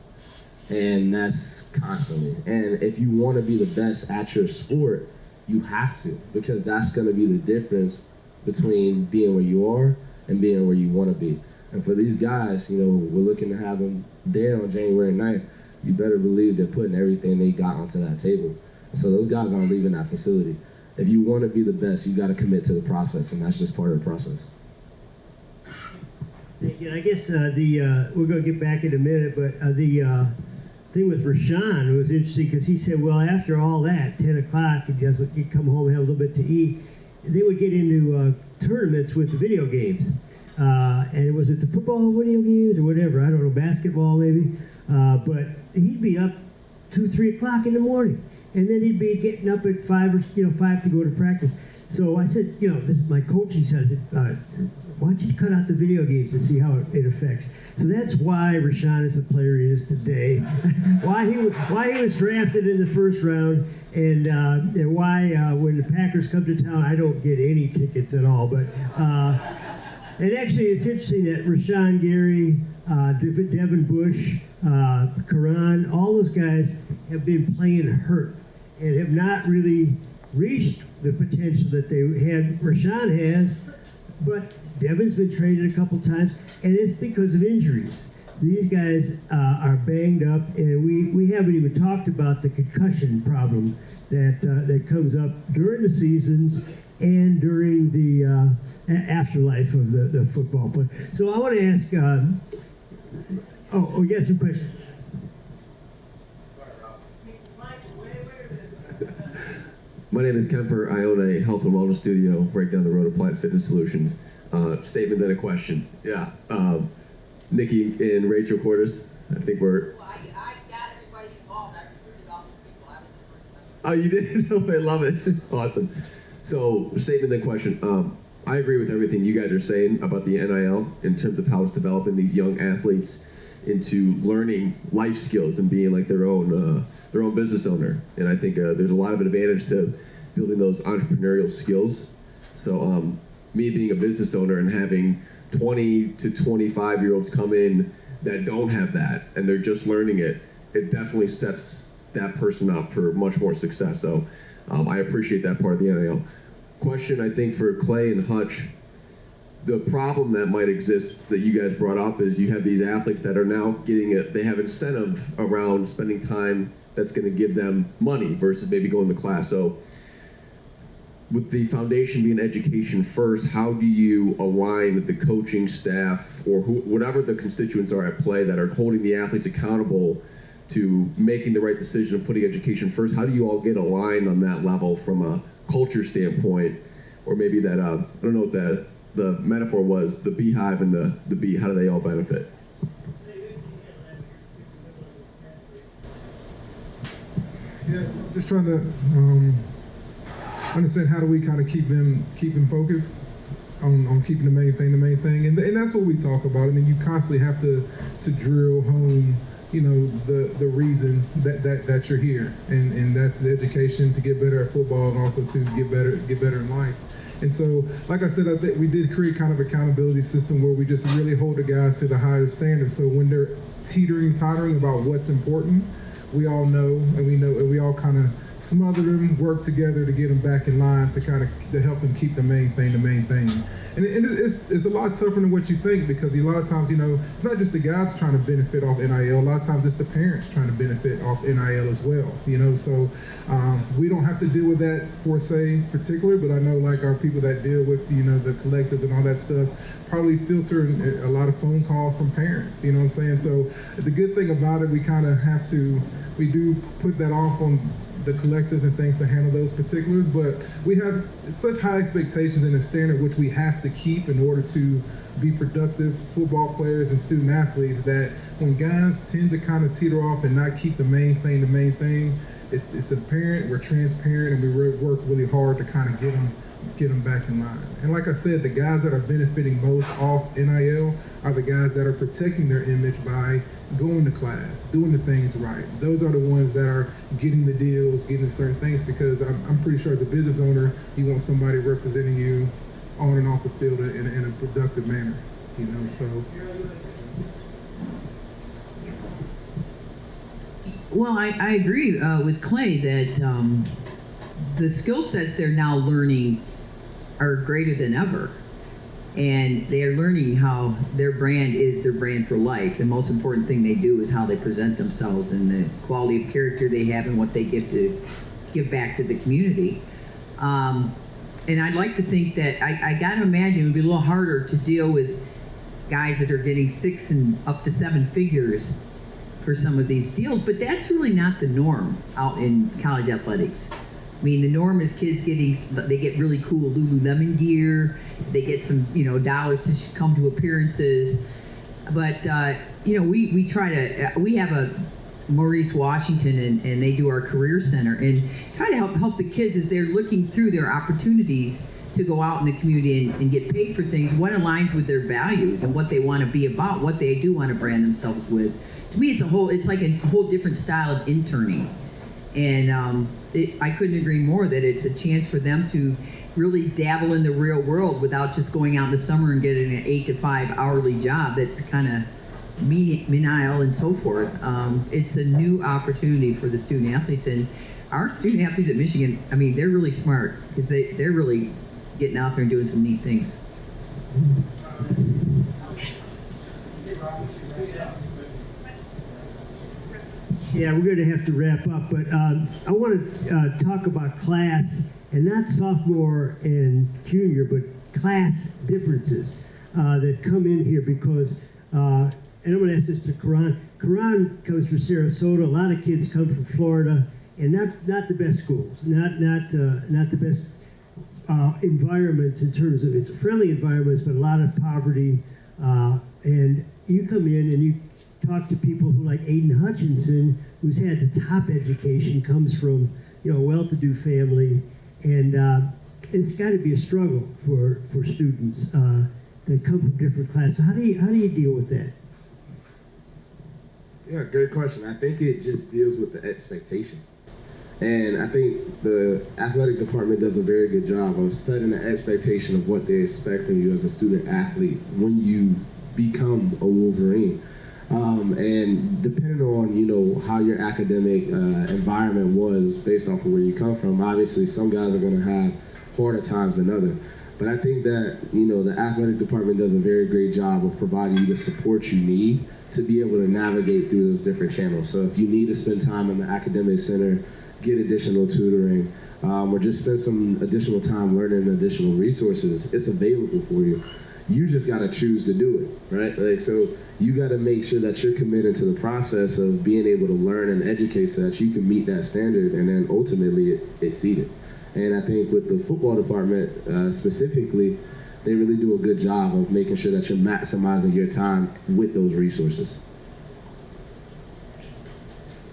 And that's constantly. And if you want to be the best at your sport, you have to, because that's going to be the difference between being where you are and being where you want to be. And for these guys, you know, we're looking to have them there on January 9th. You better believe they're putting everything they got onto that table. So those guys aren't leaving that facility. If you want to be the best, you got to commit to the process, and that's just part of the process. Thank you. I guess we're going to get back in a minute, but thing with Rashawn was interesting because he said, well, after all that, 10 o'clock, he'd come home, have a little bit to eat. They would get into tournaments with the video games. And was it the football video games or whatever? I don't know, basketball maybe. But he'd be up 2, 3 o'clock in the morning. And then he'd be getting up at 5 to go to practice. So I said, this is my coaching says, why don't you cut out the video games and see how it affects? So that's why Rashawn is the player he is today, why he was drafted in the first round, and why when the Packers come to town, I don't get any tickets at all. But and actually, it's interesting that Rashawn Gary, Devin Bush, Karan, all those guys have been playing hurt and have not really reached the potential that they had. Rashawn has, but Devin's been traded a couple times, and it's because of injuries. These guys are banged up, and we haven't even talked about the concussion problem that comes up during the seasons and during the afterlife of the football play. So I want to ask, you got some questions? My name is Kemper. I own a health and wellness studio right down the road, Applied Fitness Solutions. Statement, then a question. Yeah. Nikki and Rachel Cordes, I think we're... Well, I got everybody involved. I recruited all these people. I was the first one. Oh, you did? Oh, I love it. Awesome. So, statement, then question. I agree with everything you guys are saying about the NIL in terms of how it's developing these young athletes into learning life skills and being like their own business owner. And I think there's a lot of advantage to building those entrepreneurial skills. So me being a business owner and having 20 to 25-year-olds come in that don't have that and they're just learning it, it definitely sets that person up for much more success. So I appreciate that part of the NIL. Question, I think, for Clay and Hutch. The problem that might exist that you guys brought up is you have these athletes that are now they have incentive around spending time that's going to give them money versus maybe going to class. So with the foundation being education first, how do you align the coaching staff or whatever the constituents are at play that are holding the athletes accountable to making the right decision of putting education first? How do you all get aligned on that level from a culture standpoint? Or maybe that, I don't know what the metaphor was, the beehive and the bee, how do they all benefit? Yeah, just trying to understand how do we kind of keep them focused on keeping the main thing, and that's what we talk about. I mean, you constantly have to drill home, the reason that you're here, and that's the education to get better at football and also to get better in life. And so, like I said, I think we did create kind of accountability system where we just really hold the guys to the highest standards. So when they're tottering about what's important, we all know, and we all kind of smother them, work together to get them back in line to help them keep the main thing. And it's a lot tougher than what you think, because a lot of times, it's not just the guys trying to benefit off NIL. A lot of times it's the parents trying to benefit off NIL as well. So we don't have to deal with that per se particular, but I know like our people that deal with the collectors and all that stuff probably filter a lot of phone calls from parents. You know what I'm saying? So the good thing about it, we do put that off on the collectives and things to handle those particulars, but we have such high expectations and a standard which we have to keep in order to be productive football players and student athletes, that when guys tend to kind of teeter off and not keep the main thing, it's apparent, we're transparent, and we work really hard to kind of get them back in line. And like I said, the guys that are benefiting most off NIL are the guys that are protecting their image by going to class, doing the things right. Those are the ones that are getting the deals, getting certain things, because I'm pretty sure as a business owner, you want somebody representing you on and off the field in a productive manner, so. Well, I agree with Clay that the skill sets they're now learning are greater than ever. And they are learning how their brand is their brand for life. The most important thing they do is how they present themselves and the quality of character they have and what they give back to the community. And I'd like to think that, I got to imagine it would be a little harder to deal with guys that are getting 6 and up to 7 figures for some of these deals, but that's really not the norm out in college athletics. I mean, the norm is kids they get really cool Lululemon gear, they get some, dollars to come to appearances, but, we try to, we have a Maurice Washington and they do our career center and try to help the kids as they're looking through their opportunities to go out in the community and get paid for things, what aligns with their values and what they want to be about, what they do want to brand themselves with. To me, it's like a whole different style of interning. And I couldn't agree more that it's a chance for them to really dabble in the real world without just going out in the summer and getting an 8 to 5 hourly job that's kind of menial and so forth. It's a new opportunity for the student athletes. And our student athletes at Michigan, I mean, they're really smart because they're really getting out there and doing some neat things. Yeah, we're going to have to wrap up, but I want to talk about class, and not sophomore and junior, but class differences that come in here because, and I'm going to ask this to Karan. Karan comes from Sarasota. A lot of kids come from Florida, and not the best schools, not the best environments in terms of, it's friendly environments, but a lot of poverty. And you come in and you talk to people who like Aiden Hutchinson, who's had the top education, comes from a well-to-do family, and it's got to be a struggle for students that come from different classes. How do you deal with that? Yeah, great question. I think it just deals with the expectation. And I think the athletic department does a very good job of setting the expectation of what they expect from you as a student athlete when you become a Wolverine. And depending on, how your academic environment was based off of where you come from, obviously some guys are going to have harder times than others. But I think that, the athletic department does a very great job of providing you the support you need to be able to navigate through those different channels. So if you need to spend time in the academic center, get additional tutoring, or just spend some additional time learning additional resources, it's available for you. You just got to choose to do it, right? So you got to make sure that you're committed to the process of being able to learn and educate so that you can meet that standard and then ultimately exceed it. And I think with the football department specifically, they really do a good job of making sure that you're maximizing your time with those resources.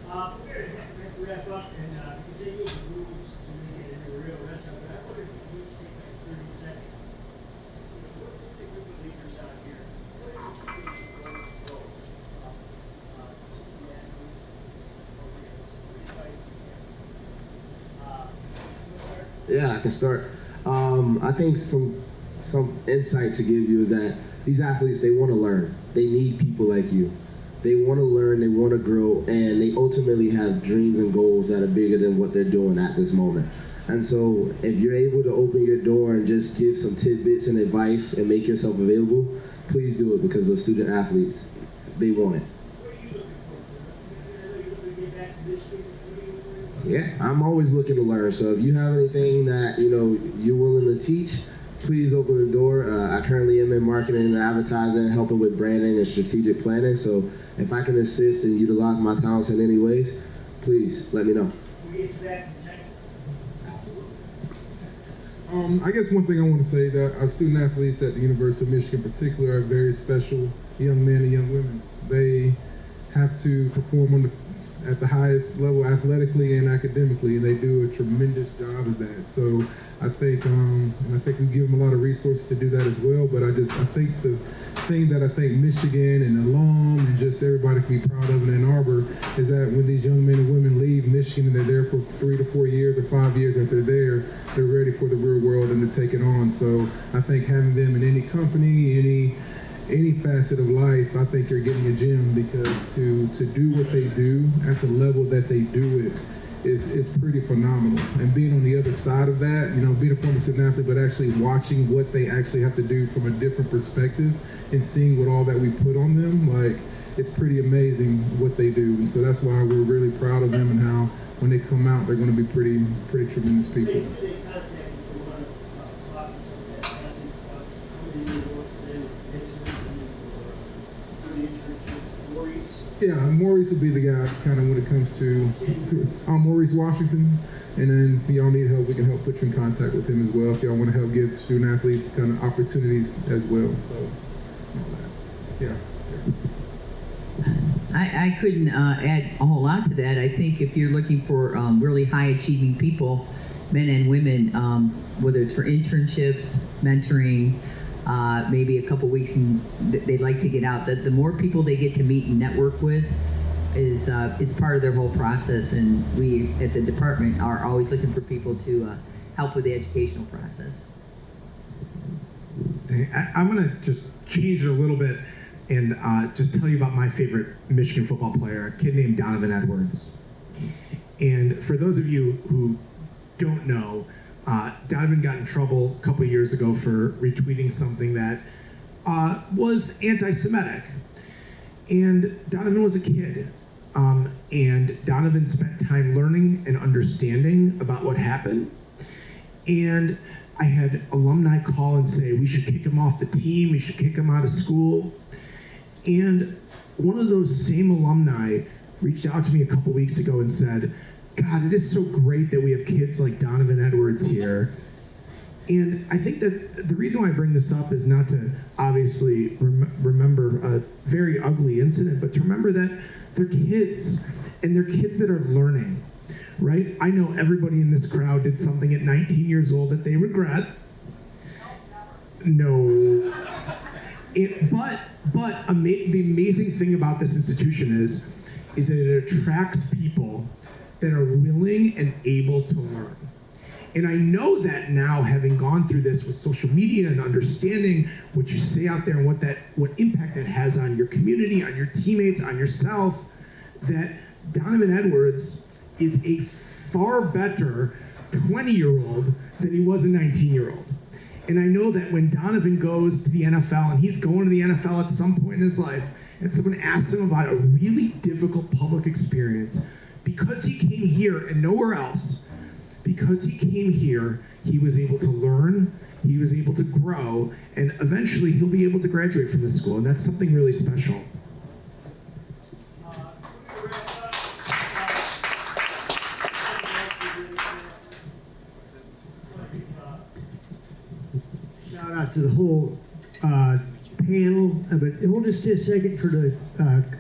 We're going to have to wrap up and continue the rules to make it a real restaurant. But I wonder if we each take like 30 seconds. What's a group of leaders out here? What education goals to go? Yeah, I can start. I think some insight to give you is that these athletes, they want to learn. They need people like you. They want to learn, they want to grow, and they ultimately have dreams and goals that are bigger than what they're doing at this moment. And so if you're able to open your door and just give some tidbits and advice and make yourself available, please do it because those student athletes, they want it. Yeah, I'm always looking to learn. So if you have anything that you're willing to teach, please open the door. I currently am in marketing and advertising, helping with branding and strategic planning. So if I can assist and utilize my talents in any ways, please let me know. I guess one thing I want to say that our student athletes at the University of Michigan in particular are very special young men and young women. They have to perform at the highest level athletically and academically, and they do a tremendous job of that. So I think we give them a lot of resources to do that as well. But I think the thing that I think Michigan and alum and just everybody can be proud of in Ann Arbor is that when these young men and women leave Michigan and they're there for 3 to 4 years or 5 years that they're ready for the real world and to take it on. So I think having them in any company, any facet of life, I think you're getting a gem because to do what they do at the level that they do it is pretty phenomenal. And being on the other side of that, being a former student athlete, but actually watching what they actually have to do from a different perspective and seeing what all that we put on them, it's pretty amazing what they do. And so that's why we're really proud of them and how when they come out, they're going to be pretty tremendous people. Yeah, Maurice will be the guy kind of when it comes to I'm Maurice Washington. And then if y'all need help, we can help put you in contact with him as well if y'all want to help give student athletes kind of opportunities as well. So, yeah. I couldn't add a whole lot to that. I think if you're looking for really high achieving people, men and women, whether it's for internships, mentoring, maybe a couple weeks and they'd like to get out, the more people they get to meet and network with is it's part of their whole process. And we at the department are always looking for people to help with the educational process. I'm going to just change it a little bit and just tell you about my favorite Michigan football player, a kid named Donovan Edwards. And for those of you who don't know, Donovan got in trouble a couple years ago for retweeting something that was anti-Semitic. And Donovan was a kid. And Donovan spent time learning and understanding about what happened. And I had alumni call and say, we should kick him off the team, we should kick him out of school. And one of those same alumni reached out to me a couple weeks ago and said, God, it is so great that we have kids like Donovan Edwards here. And I think that the reason why I bring this up is not to obviously remember a very ugly incident, but to remember that they're kids, and they're kids that are learning, right? I know everybody in this crowd did something at 19 years old that they regret. No. But the amazing thing about this institution is that it attracts people that are willing and able to learn. And I know that now, having gone through this with social media and understanding what you say out there and what impact that has on your community, on your teammates, on yourself, that Donovan Edwards is a far better 20-year-old than he was a 19-year-old. And I know that when Donovan goes to the NFL, and he's going to the NFL at some point in his life, and someone asks him about a really difficult public experience, because he came here and nowhere else, because he came here, he was able to learn, he was able to grow, and eventually he'll be able to graduate from this school, and that's something really special. Shout out to the whole panel, but hold just a second for the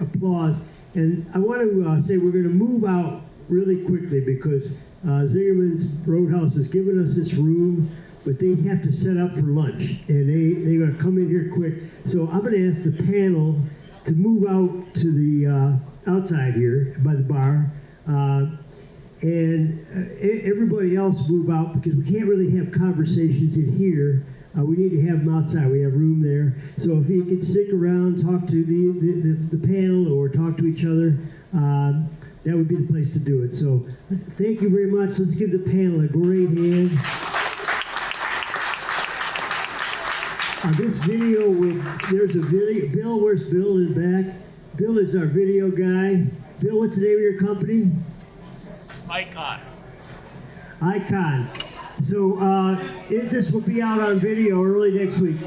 applause. And I want to say we're going to move out really quickly because Zingerman's Roadhouse has given us this room, but they have to set up for lunch, and they're going to come in here quick. So I'm going to ask the panel to move out to the outside here by the bar, and everybody else move out because we can't really have conversations in here. We need to have them outside. We have room there. So if you could stick around, talk to the panel or talk to each other, that would be the place to do it. So thank you very much. Let's give the panel a great hand. This video, there's a video. Bill, where's Bill in the back? Bill is our video guy. Bill, what's the name of your company? Icon. So this will be out on video early next week.